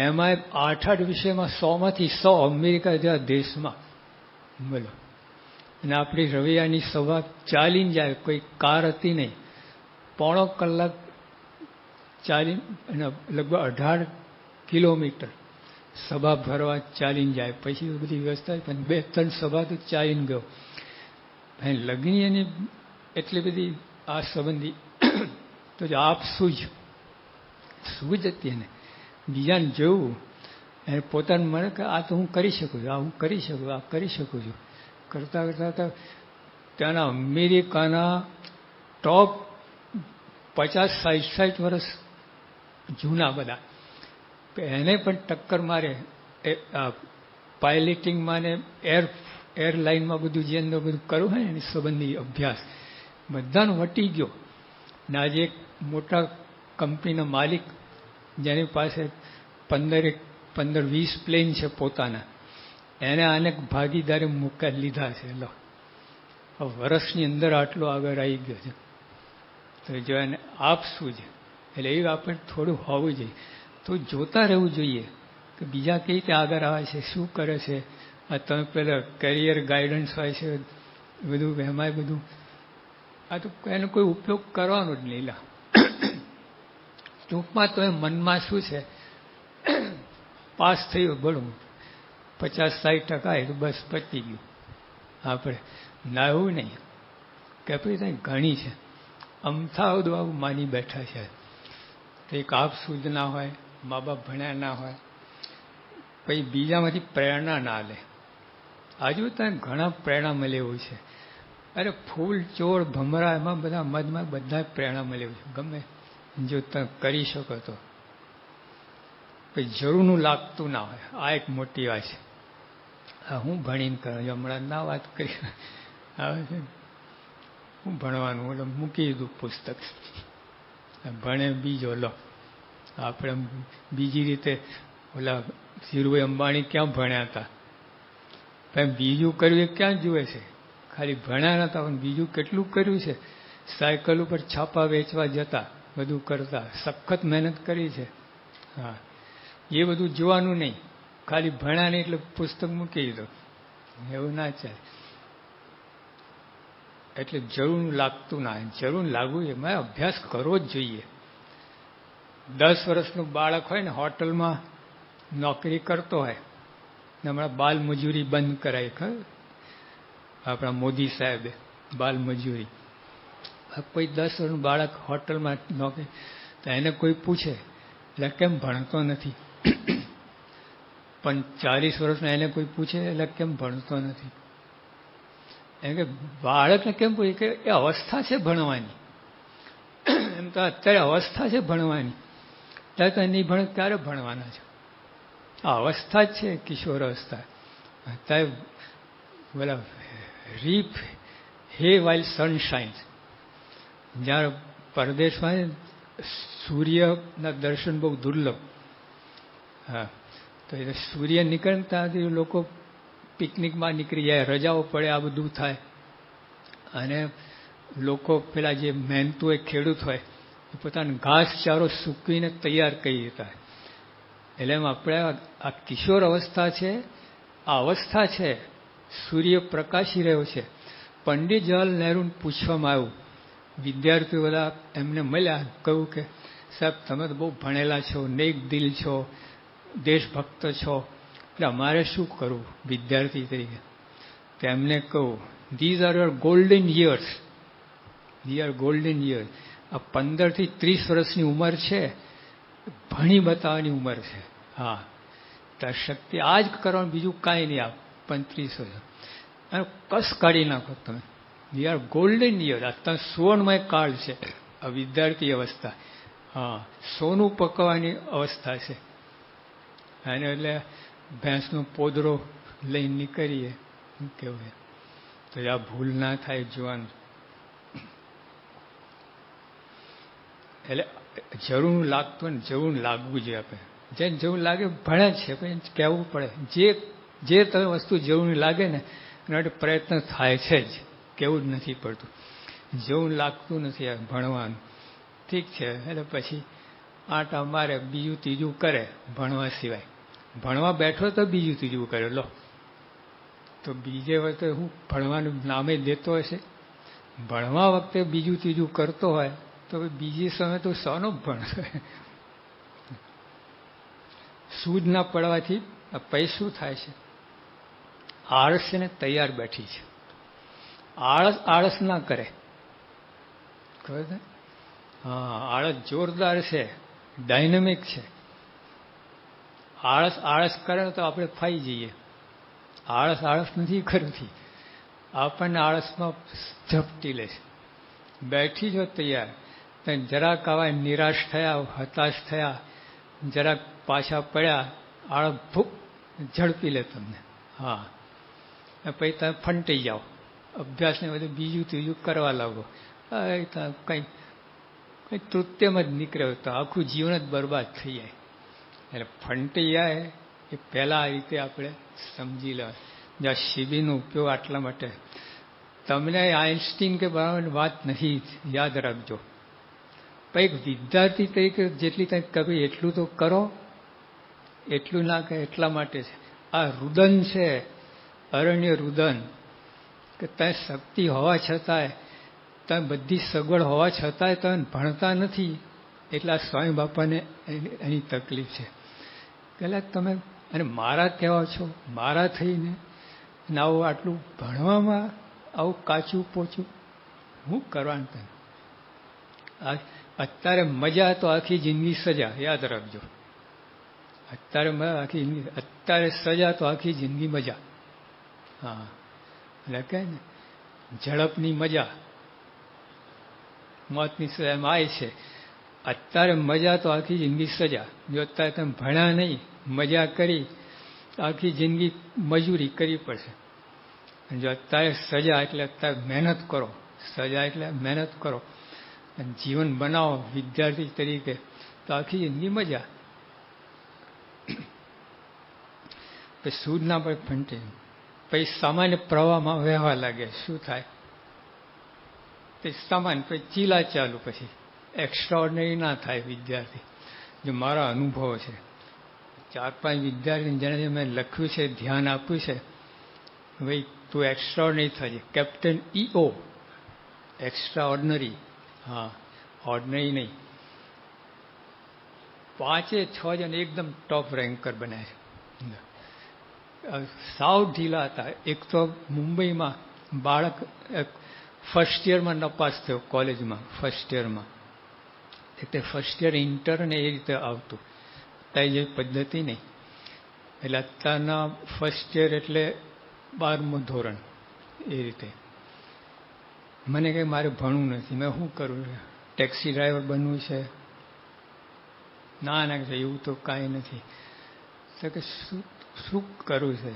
એમાં 8 વિષયમાં 100માંથી 100 અમેરિકા જેવા દેશમાં. બોલો. અને આપણી રવિયાની સભા ચાલીને જાય, કોઈ કાર હતી નહીં, પોણો કલાક ચાલીને, અને લગભગ 18 કિલોમીટર સભા ભરવા ચાલીને જાય. પછી બધી વ્યવસ્થા, પણ 2-3 સભા તો ચાલીને ગયો. લગ્ન એની એટલી બધી આ સંબંધી તો આપ સૂજ હતી એને, બીજાને જોવું, એને પોતાનું મને કે આ તો હું કરી શકું છું, આ હું કરી શકું, આ કરી શકું છું, કરતાં કરતાં ત્યાંના અમેરિકાના ટોપ 50-60 વર્ષ જૂના બધા એને પણ ટક્કર મારે પાયલટિંગમાં ને એરલાઇનમાં બધું જે અંદર બધું કરવું હોય ને એની સંબંધી અભ્યાસ બધાનો વટી ગયો. ને આજે એક મોટા કંપનીના માલિક જેની પાસે 15-20 પ્લેન છે પોતાના, એને અનેક ભાગીદારી મૂકી લીધા છે. લો, વર્ષની અંદર આટલો આગળ આવી ગયો છે. તો જો એને આપશું જ, એટલે એ આપણે થોડું હોવું જોઈએ. તો જોતા રહેવું જોઈએ કે બીજા કઈ રીતે આગળ આવે છે, શું કરે છે. આ તમે પેલા કેરિયર ગાઈડન્સ હોય છે બધું, એમાંય બધું આ તો એનો કોઈ ઉપયોગ કરવાનો જ નહીં. ટૂંકમાં તો એ મનમાં શું છે, પાસ થયું ભણવું 50-60% તો બસ પતી ગયું. આપણે ના એવું નહીં કે ભાઈ ત્યાં ઘણી છે, અમથા આવું માની બેઠા છે. એક આપ સૂઝ ના હોય, મા બાપ ભણ્યા ના હોય, પછી બીજામાંથી પ્રેરણા ના લે. હજુ ત્યાં ઘણા પ્રેરણા મળે એવું છે. અરે ફૂલ ચોર ભમરા એમાં બધા મધમાં બધા પ્રેરણા મળે એવું છે. ગમે જો તમે કરી શકો તો પછી જરૂરનું લાગતું ના હોય. આ એક મોટી વાત છે. હા, હું ભણીને કરું, હમણાં ના વાત કરી આવે છે. હું ભણવાનું એટલે મૂકી દીધું પુસ્તક, ભણે બીજો લો. આપણે બીજી રીતે ઓલા ધીરુભાઈ અંબાણી ક્યાં ભણ્યા હતા, બીજું કર્યું એ ક્યાં જુએ છે? ખાલી ભણ્યા નતા પણ બીજું કેટલું કર્યું છે. સાયકલ ઉપર છાપા વેચવા જતા, બધું કરતા, સખત મહેનત કરી છે. હા, એ બધું જોવાનું નહીં, ખાલી ભણ્યા નહીં એટલે પુસ્તક મૂકી દીધો, એવું ના ચાલે. એટલે જરૂર લાગતું ના, જરૂર લાગવું છે. મારે અભ્યાસ કરવો જ જોઈએ. 10 વર્ષનું બાળક હોય ને, હોટલમાં નોકરી કરતો હોય, હમણાં બાલ મજૂરી બંધ કરાય, ખબર આપણા મોદી સાહેબે બાલ મજૂરી. કોઈ 10 વર્ષનું બાળક હોટલમાં નોકરી, તો એને કોઈ પૂછે એટલે કેમ ભણતો નથી? પણ 40 વર્ષનો એને કોઈ પૂછે એટલે કેમ ભણતો નથી? એમ કે બાળકને કેમ પૂછે કે એ અવસ્થા છે ભણવાની. એમ તો અત્યારે અવસ્થા છે ભણવાની, ત્યારે તો નહીં ભણે ત્યારે ભણવાના છે. આ અવસ્થા જ છે, કિશોર અવસ્થા. અત્યારે બોલા રીપ હે વાઇલ સનશાઇન. જ્યારે પરદેશમાં સૂર્યના દર્શન બહુ દુર્લભ. હા, તો એ સૂર્ય નીકળે ત્યાંથી લોકો પિકનિકમાં નીકળી જાય, રજાઓ પડે, આ બધું થાય. અને લોકો પેલા જે મહેનતુ હોય, ખેડૂત હોય, એ પોતાનો ઘાસચારો સૂકવીને તૈયાર કરી દેતા. એટલે એમ આપણે આ કિશોર અવસ્થા છે, આ અવસ્થા છે, સૂર્ય પ્રકાશી રહ્યો છે. પંડિત જવાહરલાલ નહેરુને પૂછવામાં આવ્યું, વિદ્યાર્થીઓ બધા એમને મળ્યા, કહ્યું કે સાહેબ તમે તો બહુ ભણેલા છો, નેક દિલ છો, દેશભક્ત છો, એટલે અમારે શું કરવું વિદ્યાર્થી તરીકે? તો એમને કહું, these are your golden years, these are golden years. આ 15 થી 30 વર્ષની ઉંમર છે, ભણી બતાવવાની ઉંમર છે. હા, તો શક્તિ આ જ કરવાનું, બીજું કાંઈ નહીં. આપ 35 વર્ષ અને કસ કાઢી નાખો તમે. We are golden year. અત્યારે સુવર્ણમય કાળ છે આ વિદ્યાર્થી અવસ્થા. હા, સોનું પકવવાની અવસ્થા છે. અને એટલે ભેંસનો પોદરો લઈને નીકળીએ, કેવું તો આ ભૂલ ના થાય જોવાનું. એટલે જરૂર લાગતું ને જરૂર લાગવું જોઈએ. આપણે જેને જરૂર લાગે ભણે છે, પછી કહેવું પડે. જે તમે વસ્તુ જરૂર લાગે ને એના માટે પ્રયત્ન થાય છે જ, કેવું જ નથી પડતું. જેવું લાગતું નથી આ ભણવાનું, ઠીક છે. એટલે પછી આટા મારે, બીજું ત્રીજું કરે ભણવા સિવાય. ભણવા બેઠો તો બીજું ત્રીજું કરે લો, તો બીજે વખતે હું ભણવાનું નામે દેતો હશે? ભણવા વખતે બીજું ત્રીજું કરતો હોય તો બીજી સમય તો શાનો ભણતો? સૂઝ ના પડવાથી પછી શું થાય છે? આળસ છે ને તૈયાર બેઠી છે. આળસ ના કરે, ખબર છે? હા, આળસ જોરદાર છે, ડાયનેમિક છે. આળસ કરે તો આપણે ફાઈ જઈએ. આળસ નથી કરતી, આપણને આળસમાં ઝપટી લે છે. બેઠી જો તૈયાર, જરાક આવા નિરાશ થયા, હતાશ થયા, જરાક પાછા પડ્યા, આળસ ભૂપ ઝડપી લે તમને. હા, પછી તમે ફંટાઈ જાઓ, અભ્યાસને બધું બીજું ત્રીજું કરવા લાગો. કંઈ તૃત્યમાં જ નીકળ્યો તો આખું જીવન જ બરબાદ થઈ જાય. એટલે ફંટાઈ જાય એ પહેલાં આ રીતે આપણે સમજી લેવા. જ્યાં શિબિરનો ઉપયોગ આટલા માટે, તમને આઇન્સ્ટીન કે બરાબર વાત નથી, યાદ રાખજો. પણ એક વિદ્યાર્થી તરીકે જેટલી કંઈક કરવી એટલું તો કરો, એટલું ના કરે એટલા માટે છે. આ રુદન છે, અરણ્ય રુદન, કે ત્યાં શક્તિ હોવા છતાંય, ત્યાં બધી સગવડ હોવા છતાંય તમે ભણતા નથી, એટલે આ સ્વામી બાપાને એની તકલીફ છે. કે પહેલાં તમે અને મારા કહેવા છો, મારા થઈને અને આવું આટલું ભણવામાં આવું કાચું પોચું હું કરવાનું તને? અત્યારે મજા તો આખી જિંદગી સજા, યાદ રાખજો. અત્યારે સજા તો આખી જિંદગી મજા. હા, એટલે કહે ને ઝડપની મજા, મોતની સજા એમ આવે છે. અત્યારે મજા તો આખી જિંદગી સજા. જો અત્યારે તમે ભણ્યા નહીં, મજા કરી, આખી જિંદગી મજૂરી કરવી પડશે. જો અત્યારે સજા એટલે અત્યારે મહેનત કરો, સજા એટલે મહેનત કરો અને જીવન બનાવો વિદ્યાર્થી તરીકે, તો આખી જિંદગી મજા. પછી સૂદ ના પડે ફંટે, પછી સામાન્ય પ્રવાહમાં વહેવા લાગે. શું થાય? પછી સામાન્ય, પછી ચીલા ચાલુ, પછી એક્સ્ટ્રા ઓર્ડિનરી ના થાય વિદ્યાર્થી. જો મારા અનુભવો છે, 4-5 વિદ્યાર્થી જેને મેં લખ્યું છે, ધ્યાન આપ્યું છે, ભાઈ તું એક્સ્ટ્રા ઓર્ડિનરી થાય. Captain EO, extra ordinary. હા, ઓર્ડિનરી નહીં. 5-6 જણ એકદમ ટોપ રેન્કર બન્યા છે. સાવ ઢીલા હતા. એક તો મુંબઈમાં બાળક ફર્સ્ટ યરમાં નપાસ થયો કોલેજમાં, ફર્સ્ટ યરમાં. એટલે ફર્સ્ટ યર ઇન્ટર્ન એ રીતે આવતું, ત્યાં જે પદ્ધતિ નહીં. એટલે અત્યારના ફર્સ્ટ યર એટલે 12મું ધોરણ એ રીતે. મને કંઈ મારે ભણવું નથી, મેં શું કરવું છે? ટેક્સી ડ્રાઈવર બનવું છે? ના એવું તો કાંઈ નથી. તો કે શું કરવું છે?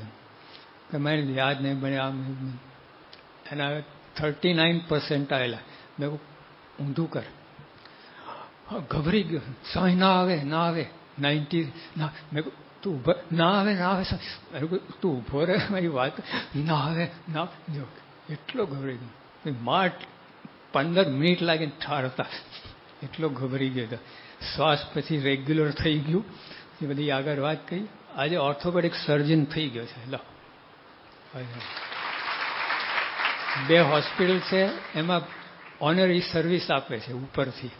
કે મને યાદ નહીં બને. આમ એના 39% આવેલા. મેં ઊંધું કર. ગભરી ગયો. 100 ના આવે, ના આવે. 90 ના. મેં તું ના આવે, ના આવે. તું ઉભો રહે, મારી વાત ના આવે, ના. જો એટલો ગભરાઈ ગયો. માટ 15 મિનિટ લાગીને ઠારતા, એટલો ગભરી ગયો હતો. શ્વાસ પછી રેગ્યુલર થઈ ગયું. એ બધી આગળ વાત કરી. આજે ઓર્થોપેડિક સર્જન થઈ ગયો છે. લો, 2 હોસ્પિટલ છે, એમાં ઓનરી સર્વિસ આપે છે ઉપરથી.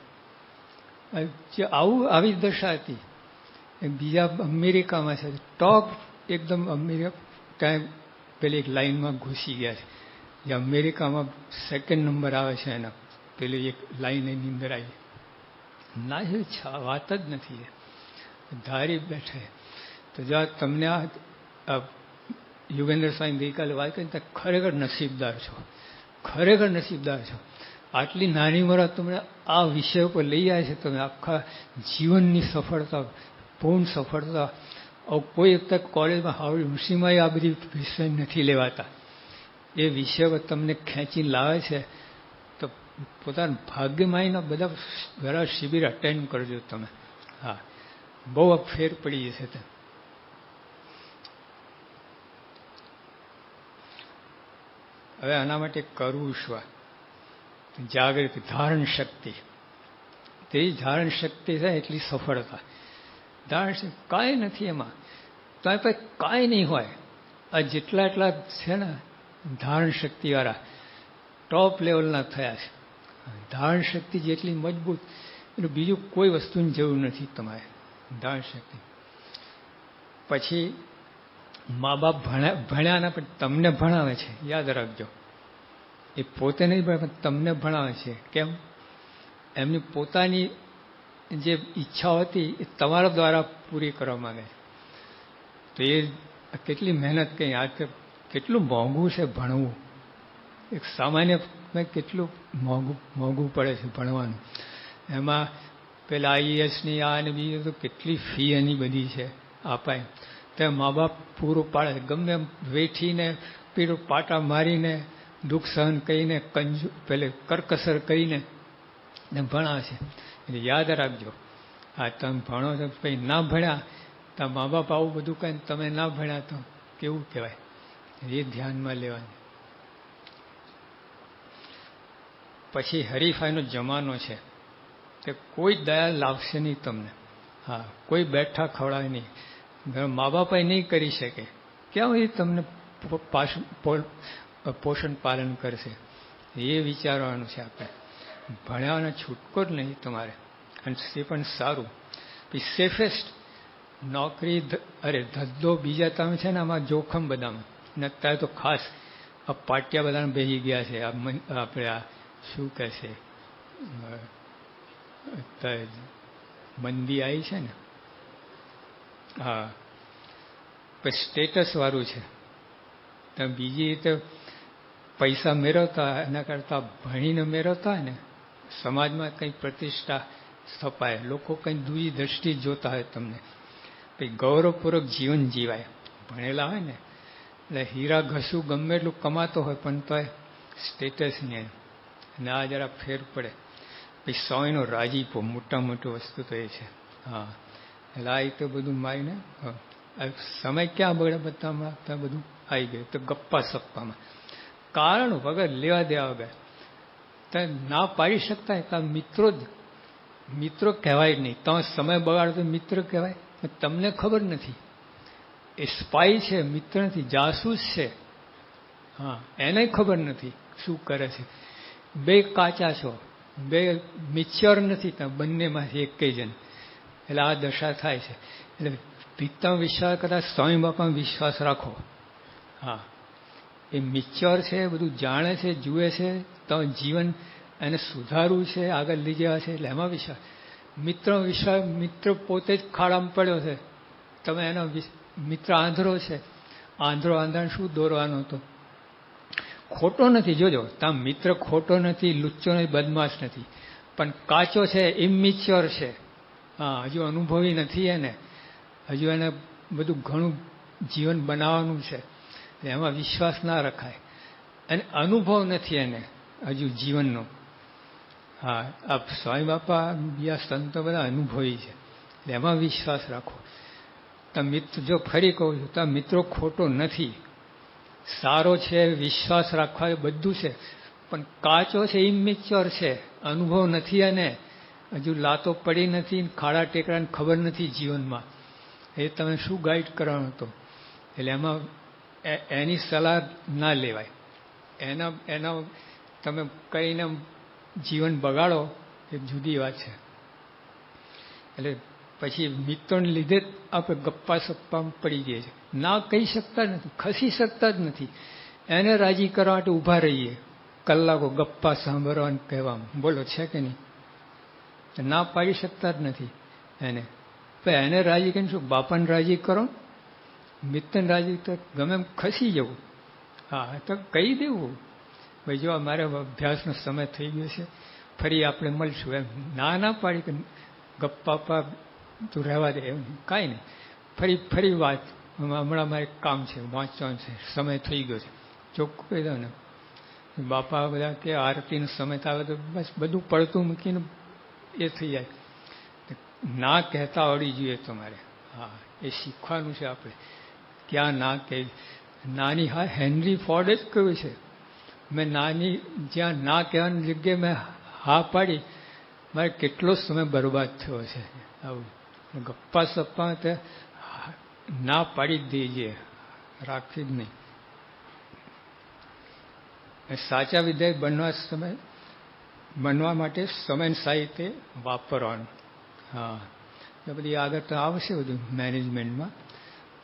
આવી દશા હતી. બીજા અમેરિકામાં છે, ટોપ એકદમ અમેરિકા, ત્યાં પેલી એક લાઈનમાં ઘૂસી ગયા છે. જે અમેરિકામાં 2nd નંબર આવે છે એના, પેલી એક લાઈન એની અંદર આવી. ના, એ વાત જ નથી. ધારી બેઠે. તો જો તમને આ યુગેન્દ્ર સ્વામી ગઈકાલે વાત કરી, ખરેખર નસીબદાર છો, ખરેખર નસીબદાર છો. આટલી નાની ઉંમરે તમને આ વિષય પર લઈ આવે છે. તમે આખા જીવનની સફળતા, પૂર્ણ સફળતા. કોઈ એક તક કોલેજમાં હાવડી યુનિવર્સિટીમાં આ બધી વિષય નથી લેવાતા. એ વિષય પર તમને ખેંચીને લાવે છે. તો પોતાના ભાગ્યમાંયના બધા શિબિર અટેન્ડ કરજો તમે. હા, બહુ ફેર પડી જશે. તે હવે આના માટે કરવું શું? જાગૃત ધારણ શક્તિ. તે ધારણ શક્તિ છે એટલી સફળતા. ધારણ શક્તિ કાંઈ નથી એમાં. તમારી પાસે કાંઈ નહીં હોય. આ જેટલા એટલા છે ને ધારણ શક્તિવાળા, ટોપ લેવલના થયા છે. ધારણ શક્તિ જેટલી મજબૂત, એટલે બીજું કોઈ વસ્તુની જરૂર નથી તમારે. ધારણ શક્તિ. પછી મા બાપ ભણ્યાના પણ તમને ભણાવે છે, યાદ રાખજો. એ પોતે નહીં ભણે પણ તમને ભણાવે છે. કેમ? એમની પોતાની જે ઈચ્છાઓ હતી એ તમારા દ્વારા પૂરી કરવા માંગે છે. તો એ કેટલી મહેનત કરી. આ કેટલું મોંઘું છે ભણવું. એક સામાન્ય કેટલું મોંઘું પડે છે ભણવાનું. એમાં પેલા IASની આ અને બીજી તો કેટલી ફી એની બધી છે અપાય. ત્યાં મા બાપ પૂરું પાડે, ગમે એમ વેઠીને પેલું પાટા મારીને દુઃખ સહન કરીને કરકસર કરીને ભણાવે છે. એટલે યાદ રાખજો, આ તમે ભણો છો પછી ના ભણ્યા તો મા બાપ આવું બધું કહે, તમે ના ભણ્યા તો કેવું કહેવાય? એ ધ્યાનમાં લેવાનું. પછી હરીફાઈનો જમાનો છે, તે કોઈ દયા લાવશે નહીં તમને. હા, કોઈ બેઠા ખવડાવે નહીં. મા બાપ નહીં કરી શકે, ક્યાં એ તમને પોષણ પાલન કરશે? એ વિચારવાનું છે આપણે. ભણ્યાનો છૂટકો જ નહીં તમારે, અને તે પણ સારું. પછી સેફેસ્ટ નોકરી અરે ધંધો બીજા તમે છે ને આમાં જોખમ બધામાં. ને અત્યારે તો ખાસ આ પાટિયા બધાને ભેગી ગયા છે. આપણે આ શું કહે છે મંદી આવી છે ને, હા, પછી સ્ટેટસ વાળું છે. તમે બીજી રીતે પૈસા મેળવતા એના કરતાં ભણીને મેળવતા હોય ને, સમાજમાં કંઈ પ્રતિષ્ઠા સ્થપાય, લોકો કંઈ દૂરી દ્રષ્ટિ જોતા હોય તમને, પછી ગૌરવપૂર્વક જીવન જીવાય. ભણેલા હોય ને એટલે હીરા ઘસું ગમે એટલું કમાતો હોય પણ તો સ્ટેટસ નહીં. અને આ જરા ફેર પડે. પછી સ્વામીનો રાજીપો મોટા મોટી વસ્તુ તો એ છે. હા, એટલે આ રીતે બધું મારીને સમય ક્યાં બગડે બધામાં બધું આવી ગયું. તો ગપ્પા સપ્પામાં કારણ વગર લેવા દેવા વગર તમે ના પાડી શકતા તો મિત્રો કહેવાય જ નહીં. તમે સમય બગાડો તો મિત્ર કહેવાય? તમને ખબર નથી. એ સ્પાય છે, મિત્ર નથી, જાસૂસ છે. હા, એને ખબર નથી શું કરે છે. બે કાચા છો, બે મિચ્યોર નથી તમે બંનેમાંથી એક જણ. એટલે આ દશા થાય છે. એટલે પિતા વિશ્વાસ કરતા સ્વામી બાપામાં વિશ્વાસ રાખો. હા, એ મિચ્યોર છે, બધું જાણે છે, જુએ છે, તો જીવન એને સુધારવું છે, આગળ લઈ જવા છે, એટલે એમાં વિશ્વાસ. વિશ્વાસ મિત્ર પોતે જ ખાડામાં પડ્યો છે, તમે એનો મિત્ર આંધળો છે. આંધળાને શું દોરવાનો હતો? ખોટો નથી, જોજો, તાર મિત્ર ખોટો નથી, લુચ્ચો નથી, બદમાશ નથી, પણ કાચો છે, ઇમિચ્યોર છે. હા, હજુ અનુભવી નથી એને, હજુ એને બધું ઘણું જીવન બનાવવાનું છે. એમાં વિશ્વાસ ના રખાય. અને અનુભવ નથી એને હજુ જીવનનો. હા, આ સ્વામી બાપા બીજા સંતો બધા અનુભવી છે, એટલે એમાં વિશ્વાસ રાખો. તમે મિત્ર, જો ફરી કહું છું, તો મિત્રો ખોટો નથી, સારો છે, વિશ્વાસ રાખવા એ બધું છે, પણ કાચો છે, ઇમિચ્યોર છે, અનુભવ નથી, અને હજુ લાતો પડી નથી, ખાડા ટેકરાની ખબર નથી જીવનમાં. એ તમે શું ગાઈડ કરવાનો હતો? એટલે એમાં એની સલાહ ના લેવાય. એના તમે કહીને જીવન બગાડો એ જુદી વાત છે. એટલે પછી મિત્રોને લીધે જ આપણે ગપ્પા સપ્પામાં પડી જઈએ છીએ. ના કહી શકતા જ નથી, ખસી શકતા જ નથી. એને રાજી કરવા માટે ઊભા રહીએ કલાકો ગપ્પા સાંભળવાનું કહેવામાં. બોલો, છે કે નહીં? ના પાડી શકતા જ નથી એને. એને રાજી કરીને શું? બાપાને રાજી કરો, મિત્રને રાજી, તો ગમે એમ ખસી જવું. હા, તો કહી દેવું, ભાઈ જો મારે અભ્યાસનો સમય થઈ ગયો છે, ફરી આપણે મળશું. એમ ના પાડી કે ગપ્પા તું રહેવા દે, એમ કાંઈ નહીં. ફરી વાત, હમણાં મારે કામ છે, વાંચવાનું છે, સમય થઈ ગયો છે, ચોખ્ખું કહી દો ને. બાપા બધા કે આરતીનો સમય આવે તો બસ બધું પડતું મૂકીને એ થઈ જાય. ના કહેતા આવડી જોઈએ તમારે. હા, એ શીખવાનું છે આપણે, ક્યાં ના કહે. નાની, હા, હેનરી ફોર્ડે જ કહ્યું છે, મેં નાની જ્યાં ના કહેવાની જગ્યાએ મેં હા પાડી, મારે કેટલો સમય બરબાદ થયો છે. આવું ગપ્પા સપ્પા તે ના પાડી જ દેજે, રાખી જ નહીં. સાચા વિદ્યાર્થી બનવા માટે સમય સાહિત્ય વાપરવાનું. હા, એ બધી આગળ તો આવશે બધું મેનેજમેન્ટમાં.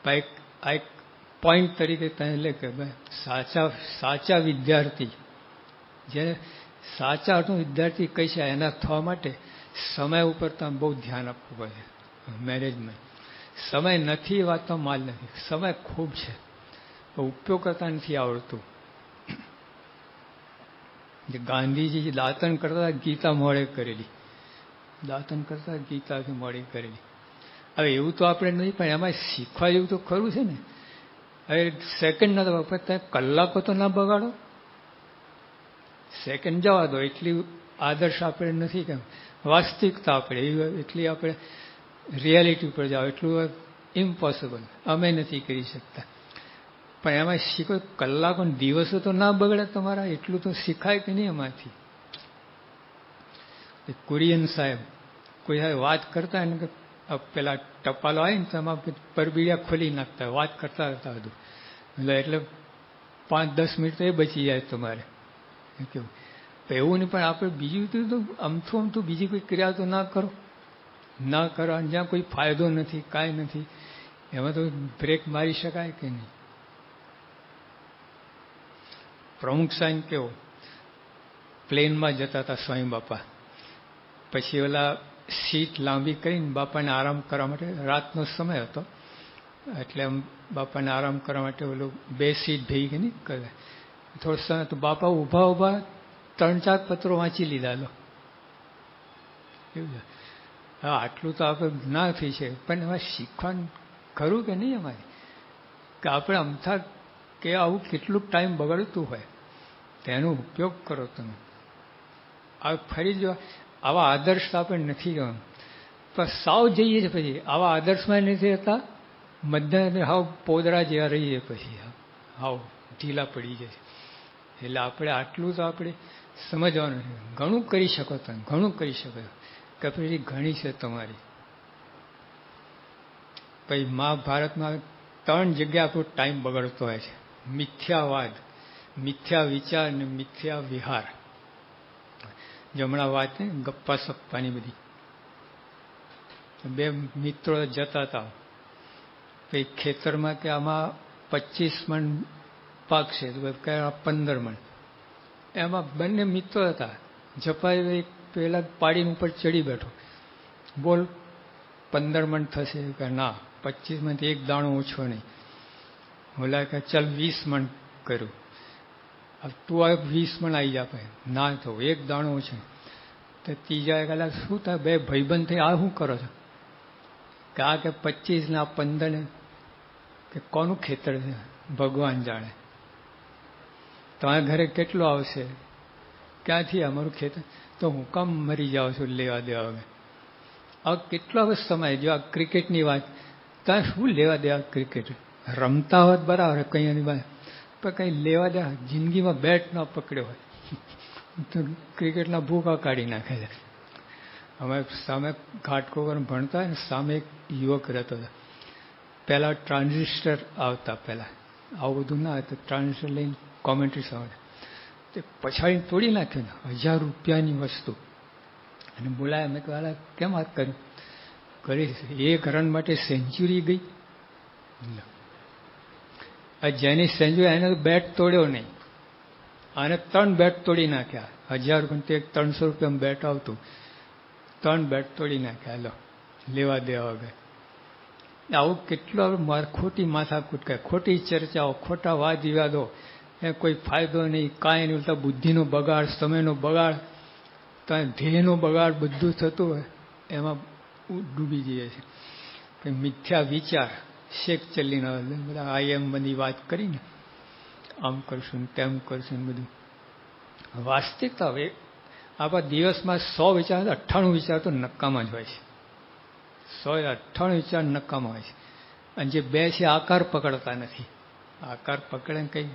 આ એક પોઈન્ટ તરીકે તમે લે કે સાચા વિદ્યાર્થી, જેને સાચા અર્થનો વિદ્યાર્થી કહી છે, એના થવા માટે સમય ઉપર તમે બહુ ધ્યાન આપવું પડે. મેનેજમેન્ટ સમય નથી, એ વાતનો માલ નથી, સમય ખૂબ છે, ઉપયોગ કરતા નથી આવડતું. જે ગાંધીજી દાંતણ કરતા ગીતા મોડે કરેલી, દાંતણ કરતા ગીતાથી મોડે કરેલી. હવે એવું તો આપણે નહીં, પણ એમાં શીખવા જેવું તો ખરું છે ને. હવે સેકન્ડ ના તો કલાકો તો ના બગાડો, સેકન્ડ જવા દો. એટલી આદર્શ આપણે નથી, કેમ વાસ્તવિકતા આપણે એટલી આપણે રિયાલિટી ઉપર જાઓ એટલું ઇમ્પોસિબલ, અમે નથી કરી શકતા. પણ એમાં શીખો, કલાકો દિવસો તો ના બગડે તમારા, એટલું તો શીખાય કે નહીં એમાંથી. કુરિયન સાહેબ કોઈ વાત કરતા એને કે પેલા ટપાલો આવે ને તો એમાં પરબીડિયા ખોલી નાખતા, વાત કરતા હતા બધું, એટલે 5-10 મિનિટ તો એ બચી જાય તમારે. કેવું એવું નહીં, પણ આપણે બીજું તો અમથું બીજી કોઈ ક્રિયા તો ના કરો. ના કરવાનું જ્યાં કોઈ ફાયદો નથી, કાંઈ નથી, એમાં તો બ્રેક મારી શકાય કે નહીં? પ્રમુખ સાહેબ કેવો, પ્લેનમાં જતા હતા સ્વામી બાપા, પછી ઓલા સીટ લાંબી કરીને બાપાને આરામ કરવા માટે, રાતનો સમય હતો એટલે બાપાને આરામ કરવા માટે ઓલું 2 સીટ ભેગી નહીં કરે, થોડો સમય તો બાપા ઊભા ઊભા 3-4 પત્રો વાંચી લીધા. લો એવું છે. હા, આટલું તો આપણે ના થઈ છે, પણ એમાં શીખવાનું ખરું કે નહીં અમારે, કે આપણે અમથા કે આવું કેટલુંક ટાઈમ બગાડતું હોય તેનો ઉપયોગ કરો તમે. આ ફરી જો આવા આદર્શ આપણે નથી ગયું, પણ સાવ જઈએ છે પછી આવા આદર્શમાં નથી હતા, મધ્ય હાવ પોદરા જેવા રહીએ, પછી હાવ ઢીલા પડી જાય. એટલે આપણે આટલું તો આપણે સમજવાનું છે. ઘણું કરી શકો તમે, ઘણું કરી શકો, કેપેસિટી ઘણી છે તમારી. પછી મહાભારતમાં 3 જગ્યા આપણો ટાઈમ બગડતો હોય છે: મિથ્યાવાદ, મિથ્યા વિચાર અને મિથ્યા વિહાર. જમણા વાત ને ગપ્પા સપ્પાની બધી. 2 મિત્રો જતા હતા, પછી ખેતરમાં કે આમાં 25 મણ પાકશે, તો 15 મણ. એમાં બંને મિત્રો હતા, ઝપાઈ પેલા પાડીને ઉપર ચડી બેઠો, બોલ 15 મણ થશે કે ના 25 માંથી એક દાણો ઓછો નહીં. ઓલા કે ચાલ 20 મણ કર્યું, તું આ 20 મણ આવી જા. ના તો એક દાણો ઓછો. તો ત્રીજા કલાક શું થાય, 2 ભાઈબંધ થઈ આ શું કરો છો? કે આ કે 25 ને આ 15 ને, કે કોનું ખેતર છે ભગવાન જાણે. તમારા ઘરે કેટલું આવશે? ક્યાંથી અમારું ખેતર? તો હું કામ મરી જાઉં છું લેવા દેવા વગર. આ કેટલો હવે સમય, જો આ ક્રિકેટની વાત, ત્યાં શું લેવા દેવા ક્રિકેટ? રમતા હોત બરાબર કંઈ એની વાત, પણ કંઈ લેવા દેવા, જિંદગીમાં બેટ ન પકડ્યો હોય તો ક્રિકેટના ભૂખા કાઢી નાખે છે. અમે સામે ઘાટકોપર ભણતા હોય ને, સામે એક યુવક રહેતો હતો. પહેલાં ટ્રાન્ઝિસ્ટર આવતા, પહેલાં આવું બધું ના હતું, ટ્રાન્ઝિસ્ટર લઈને કોમેન્ટ્રી સાંભળે. તે પછાડી તોડી નાખ્યું ને, 1000 રૂપિયાની વસ્તુ, અને બોલાય. મેં કહ્યું કેમ વાત કર્યું? કરીશ, 1 રન માટે સેન્ચુરી ગઈ. જેની સેન્ચુરી એને તો બેટ તોડ્યો નહીં, આને 3 બેટ તોડી નાખ્યા. 1000 રૂપિયા એક 300 રૂપિયામાં બેટ આવતું, 3 બેટ તોડી નાખ્યા. લો લેવા દેવા વગર. આવું કેટલું ખોટી માથાકૂટ કરે, ખોટી ચર્ચાઓ, ખોટા વાદ વિવાદો, એ કોઈ ફાયદો નહીં, કાંઈ નહીં. ઉલટા બુદ્ધિનો બગાડ, સમયનો બગાડ, ત્યાં ધ્યેયનો બગાડ બધું થતું હોય, એમાં ડૂબી જઈએ છે. કંઈ મિથ્યા વિચાર, શેક ચલીને બધા આઈએમ બધી વાત કરીને આમ કરશું ને તેમ કરશું ને બધું. વાસ્તવિકતા હવે આપણા દિવસમાં 100 વિચાર, 98 વિચાર તો નકામા જ હોય છે. 198 વિચાર નકામા હોય છે. અને જે 2 છે આકાર પકડતા નથી. આકાર પકડે કંઈ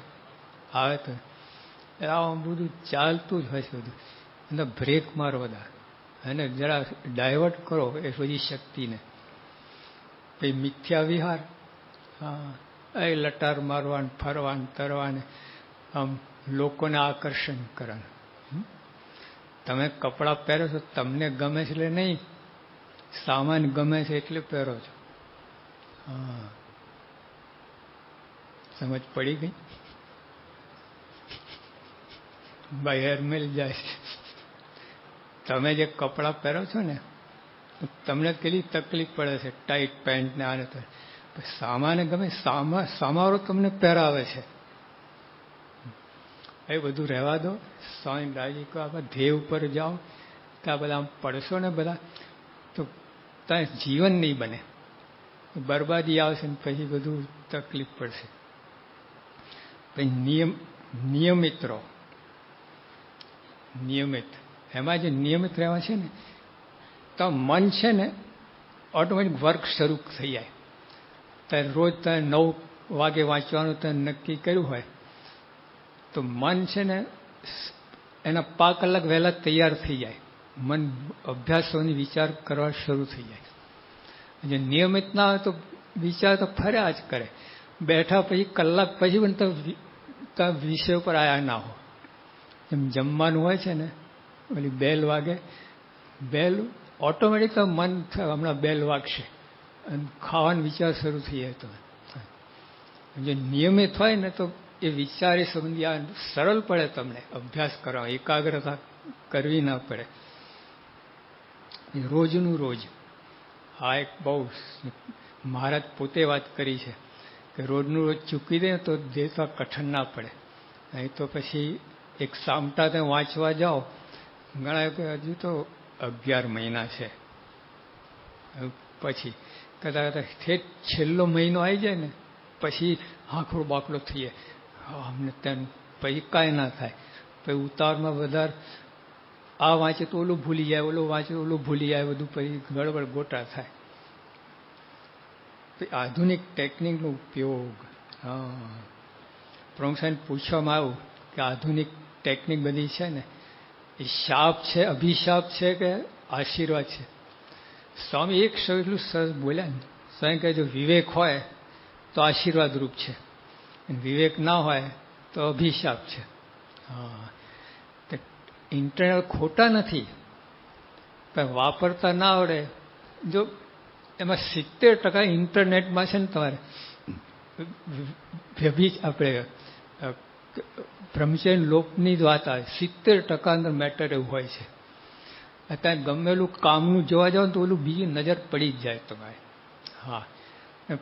આવે તો આમ બધું ચાલતું જ હોય છે બધું. એને બ્રેક મારો બધા, અને જરા ડાયવર્ટ કરો એ બધી શક્તિને. પછી મિથ્યા વિહાર, હા, એ લટાર મારવાનું, ફરવાનું, તરવાને, આમ લોકોને આકર્ષણ કરવાનું. તમે કપડાં પહેરો છો તમને ગમે છે એટલે નહીં, સામાન ગમે છે એટલે પહેરો છો. હા, સમજ પડી ગઈ? બહાર મેલ જાય છે. તમે જે કપડાં પહેરો છો ને, તમને કેટલી તકલીફ પડે છે, ટાઈટ પેન્ટ ને આને તો. સામાને ગમે, સામારો તમને પહેરાવે છે. એ બધું રહેવા દો. સ્વામી દાદાજી કહો આપણે ધ્યેય ઉપર જાઓ, ત્યાં બધા આમ પડશો ને બધા, તો ત્યાં જીવન નહીં બને, બરબાદી આવશે ને પછી બધું તકલીફ પડશે. પછી નિયમિત રહો. નિયમિત, એમાં જે નિયમિત રહેવા છે ને, તો મન છે ને ઓટોમેટિક વર્ક શરૂ થઈ જાય. ત્યારે રોજ તમે 9 વાગે વાંચવાનું તમે નક્કી કર્યું હોય તો મન છે ને એના 5 કલાક વહેલા તૈયાર થઈ જાય. મન અભ્યાસોની વિચાર કરવા શરૂ થઈ જાય. જે નિયમિત ના હોય તો વિચાર તો ફર્યા જ કરે. બેઠા પછી કલાક પછી પણ તો વિષય ઉપર આયા ના હોય. એમ જમવાનું હોય છે ને, ઓલી બેલ વાગે, બેલ ઓટોમેટિક મન હમણાં બેલ વાગશે અને ખાવાનો વિચાર શરૂ થઈ જાય. તમે જે નિયમિત હોય ને તો એ વિચારી સંબંધી આ સરળ પડે, તમને અભ્યાસ કરવા, એકાગ્રતા કરવી ના પડે. રોજનું રોજ આ એક બહુ મહારાજ પોતે વાત કરી છે કે રોજનું રોજ ચૂકી દે તો દેતા કઠણ ના પડે. નહીં તો પછી એક સામટા તમે વાંચવા જાઓ, ઘણા કે હજુ તો 11 મહિના છે, પછી કદાચ છેલ્લો મહિનો આવી જાય ને પછી આંખડો બાકડો થઈએ, અમને તેમ પછી કાંઈ ના થાય. પછી ઉતાવળમાં વધારે આ વાંચે તો ઓલું ભૂલી જાય, ઓલું વાંચે તો ઓલું ભૂલી જાય, બધું પછી ગડબડ ગોટા થાય. આધુનિક ટેકનિકનો ઉપયોગ. પ્રમુખ પૂછવામાં આવ્યું કે આધુનિક ટેકનિક બધી છે ને એ શાપ છે, અભિશાપ છે કે આશીર્વાદ છે? સ્વામી એક શબ્દ એટલું સરસ બોલ્યા ને, સ્વામી કહે જો વિવેક હોય તો આશીર્વાદ રૂપ છે, વિવેક ના હોય તો અભિશાપ છે. ઇન્ટરનેટ ખોટા નથી, પણ વાપરતા ના આવડે. જો એમાં 70% ઇન્ટરનેટમાં છે ને તમારે આપણે બ્રહ્મચર્ય લોપની જ વાત આવે, 70% અંદર મેટર એવું હોય છે. અત્યારે ગમેલું કામનું જોવા જાવ તો ઓલું બીજી નજર પડી જ જાય તમારે.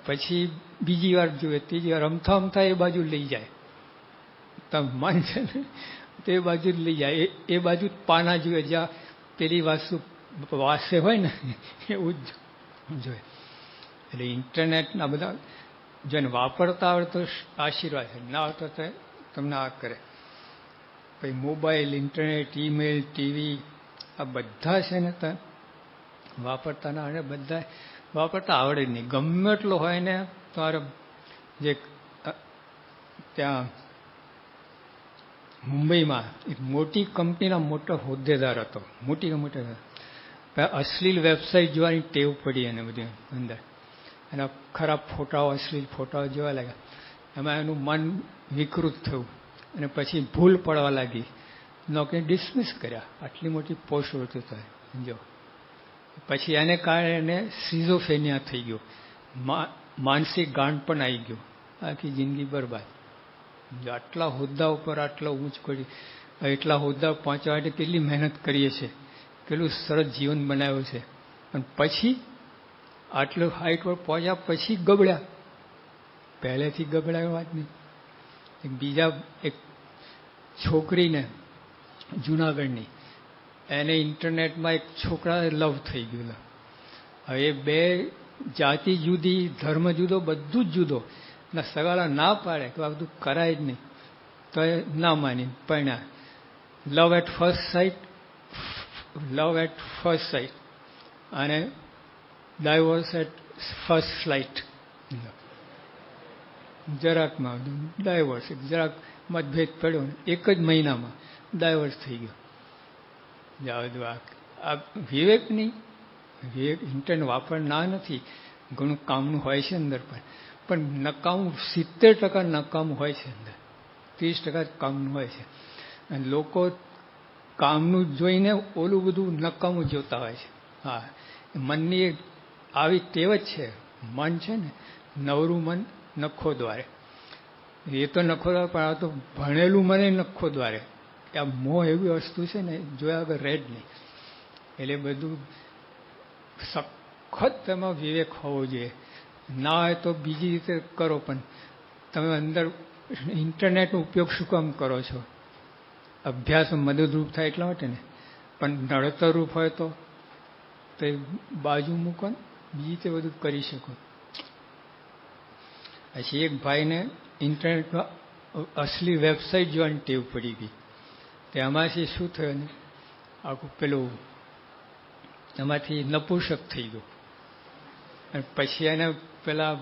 પછી બીજી વાર જોઈએ, ત્રીજી વાર અમથા એ બાજુ લઈ જાય. તમે મન છે ને તો એ બાજુ જ લઈ જાય, એ બાજુ જ પાના જોઈએ જ્યાં પેલી વાસ્તુ વાસે હોય ને એવું જ જોઈએ. એટલે ઇન્ટરનેટના બધા જેને વાપરતા આવડે તો આશીર્વાદ છે, ના આવડતો તો તમને આ કરે. પછી મોબાઈલ, ઇન્ટરનેટ, ઈમેલ, ટીવી આ બધા છે ને તો વાપરતા ના આવડે, બધા વાપરતા આવડે જ નહીં. ગમે એટલો હોય ને તમારે જે ત્યાં મુંબઈમાં એક મોટી કંપનીના મોટો હોદ્દેદાર હતો, મોટા અશ્લીલ વેબસાઇટ જોવાની ટેવ પડી એને બધી અંદર, એના ખરાબ ફોટાઓ, અશ્લીલ ફોટાઓ જોવા લાગ્યા. એમાં એનું મન વિકૃત થયું અને પછી ભૂલ પડવા લાગી, નોકરી ડિસમિસ કર્યા. આટલી મોટી પોસ્ટ હોતી થાય જો. પછી એને કારણે એને સિઝોફેનિયા થઈ ગયો, માનસિક ગાંઠ પણ આવી ગયો, આખી જિંદગી બરબાદ. જો આટલા હોદ્દા ઉપર આટલો ઊંચ કરી, એટલા હોદ્દા પહોંચવા માટે કેટલી મહેનત કરીએ છીએ, કેટલું સરસ જીવન બનાવ્યું છે, અને પછી આટલું હાઈટ પર પહોંચ્યા પછી ગબડ્યા. પહેલેથી ગબડાય વાત નહીં. બીજા એક છોકરીને જુનાગઢની, એને ઇન્ટરનેટમાં એક છોકરા લવ થઈ ગયું. હવે બે જાતિ જુદી, ધર્મ જુદો, બધું જ જુદો. ના સગાલા ના પાડે કે આ બધું કરાય જ નહીં, તો એ ના માની પરણ્યા. લવ એટ ફર્સ્ટ સાઇટ અને ડાયવોર્સ એટ ફર્સ્ટ ફ્લાઇટ. જરાકમાં ડાયવોર્સ, જરાક મતભેદ પડ્યો ને એક જ મહિનામાં ડાયવોર્સ થઈ ગયો. આ વિવેક નહીં. વિવેક ઇન્ટરનેટ વાપરનાર નથી, ઘણું કામનું હોય છે અંદર, પણ નકામું 70% નકામું હોય છે અંદર, 30% કામનું હોય છે. અને લોકો કામનું જોઈને ઓલું બધું નકામું જોતા હોય છે. મનની એક આવી ટેવ જ છે. મન છે ને નવરું મન નખો દ્વારે. એ તો નખો દ્વારે, પણ આ તો ભણેલું મને નખો દ્વારે. આ મોહ એવી વસ્તુ છે ને જોયા વગર રહે જ નહીં. એટલે બધું સખત તેમાં વિવેક હોવો જોઈએ. ના હોય તો બીજી રીતે કરો, પણ તમે અંદર ઇન્ટરનેટનો ઉપયોગ શું કામ કરો છો? અભ્યાસમાં મદદરૂપ થાય એટલા માટે ને. પણ નડતરરૂપ હોય તો બાજુ મૂકો ને, બીજી રીતે બધું કરી શકો. પછી એક ભાઈને ઇન્ટરનેટમાં અસલી વેબસાઇટ જોવાની ટેવ પડી ગઈ. તેમાંથી શું થયું ને, આખું પેલું એમાંથી નપુંસક થઈ ગયું. અને પછી એને પેલા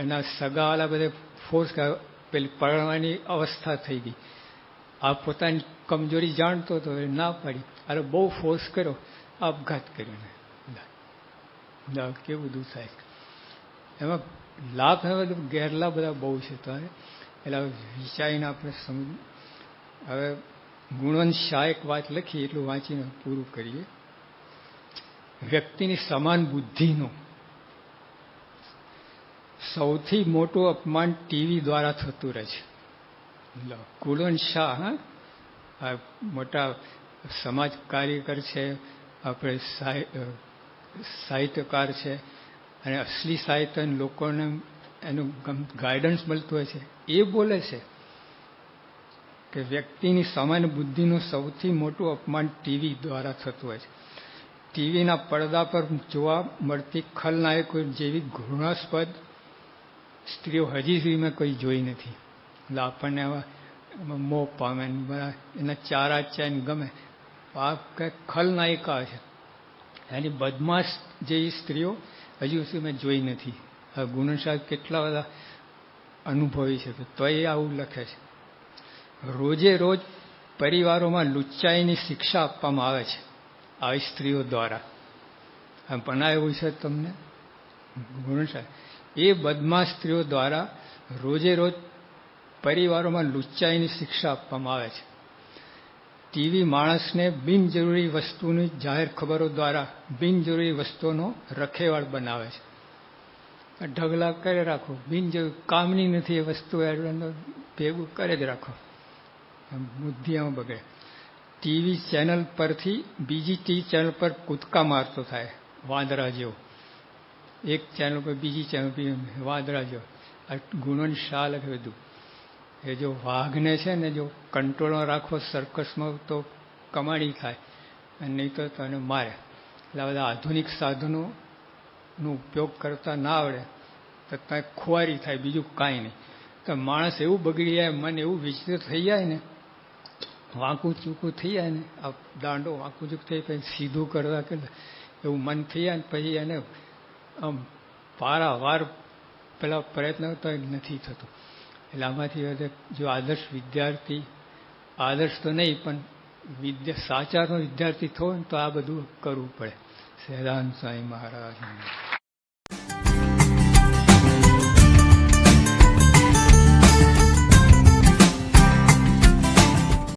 એના સગાવાલા બધે ફોર્સ પેલી પરણવાની અવસ્થા થઈ ગઈ. આ પોતાની કમજોરી જાણતો હતો, એ ના પાડી, અરે બહુ ફોર્સ કર્યો, આપઘાત કર્યો ને. કેવું બધું થાય. એમાં લાભ ગેરલાભ બધા બહુ છે. તો એટલે વિચારીને આપણે સમજ. હવે ગુણવંત શાહ એક વાત લખી, એટલું વાંચીને પૂરું કરીએ. વ્યક્તિની સમાન બુદ્ધિનું સૌથી મોટું અપમાન ટીવી દ્વારા થતું રહે છે. કુલવંત શાહ આ મોટા સમાજ કાર્યકર છે, આપણે સાહિત્યકાર છે, અને અસલી સાહિત્ય લોકોને એનું ગાઈડન્સ મળતું હોય છે. એ બોલે છે કે વ્યક્તિની સામાન્ય બુદ્ધિનું સૌથી મોટું અપમાન ટીવી દ્વારા થતું હોય છે. ટીવીના પડદા પર જોવા મળતી ખલનાયકો જેવી ઘૃણાસ્પદ સ્ત્રીઓ હજી સુધી મેં કોઈ જોઈ નથી. એટલે આપણને મોહ પામે, એના ચારા ચેન ગમે. આ કંઈક ખલનાયિકા છે, એની બદમાશ જેવી સ્ત્રીઓ હજુ સુધી મેં જોઈ નથી. આ ગુણવંત શાહ કેટલા બધા અનુભવી છે, તો એ આવું લખે છે. રોજે રોજ પરિવારોમાં લુચ્ચાઈની શિક્ષા આપવામાં આવે છે આવી સ્ત્રીઓ દ્વારા. આ બનાવ્યું છે તમને ગુણવંત શાહ. એ બદમાશ સ્ત્રીઓ દ્વારા રોજે રોજ પરિવારોમાં લુચ્ચાઈની શિક્ષા આપવામાં આવે છે. ટીવી માણસને બિનજરૂરી વસ્તુની જાહેર ખબરો દ્વારા બિનજરૂરી વસ્તુઓનો રખેવાળ બનાવે છે. ઢગલા કરી રાખો, બિનજરૂરી કામની નથી એ વસ્તુ ભેગું કરે જ રાખો, બુદ્ધિ આમાં બગડે. ટીવી ચેનલ પરથી બીજી ટીવી ચેનલ પર કૂદકા મારતો થાય વાંદરા જેવો. એક ચેનલ પર બીજી ચેનલ વાંદરા જેવો. આ ગુણવંત શાહ લખે બધું. એ જો વાઘને છે ને જો કંટ્રોલમાં રાખવો સર્કસમાં તો કમાણી થાય, અને નહીં તો તને મારે. એટલે આ બધા આધુનિક સાધનોનો ઉપયોગ કરતા ના આવડે તો ત્યાં ખુવારી થાય, બીજું કાંઈ નહીં. તો માણસ એવું બગડી જાય, મન એવું વિચિત્ર થઈ જાય ને, વાંકું ચૂકું થઈ જાય ને, આ દાંડો વાંકું ચૂકું થઈ પછી સીધું કરવા કે એવું મન થઈ જાય ને પછી એને આમ વારંવાર પેલા પ્રયત્ન તો નથી થતો. એટલે આમાંથી જો આદર્શ વિદ્યાર્થી, આદર્શ તો નહીં પણ સાચાનો વિદ્યાર્થી થવો ને તો આ બધું કરવું પડે. સહેજાનંદ સ્વામી મહારાજ.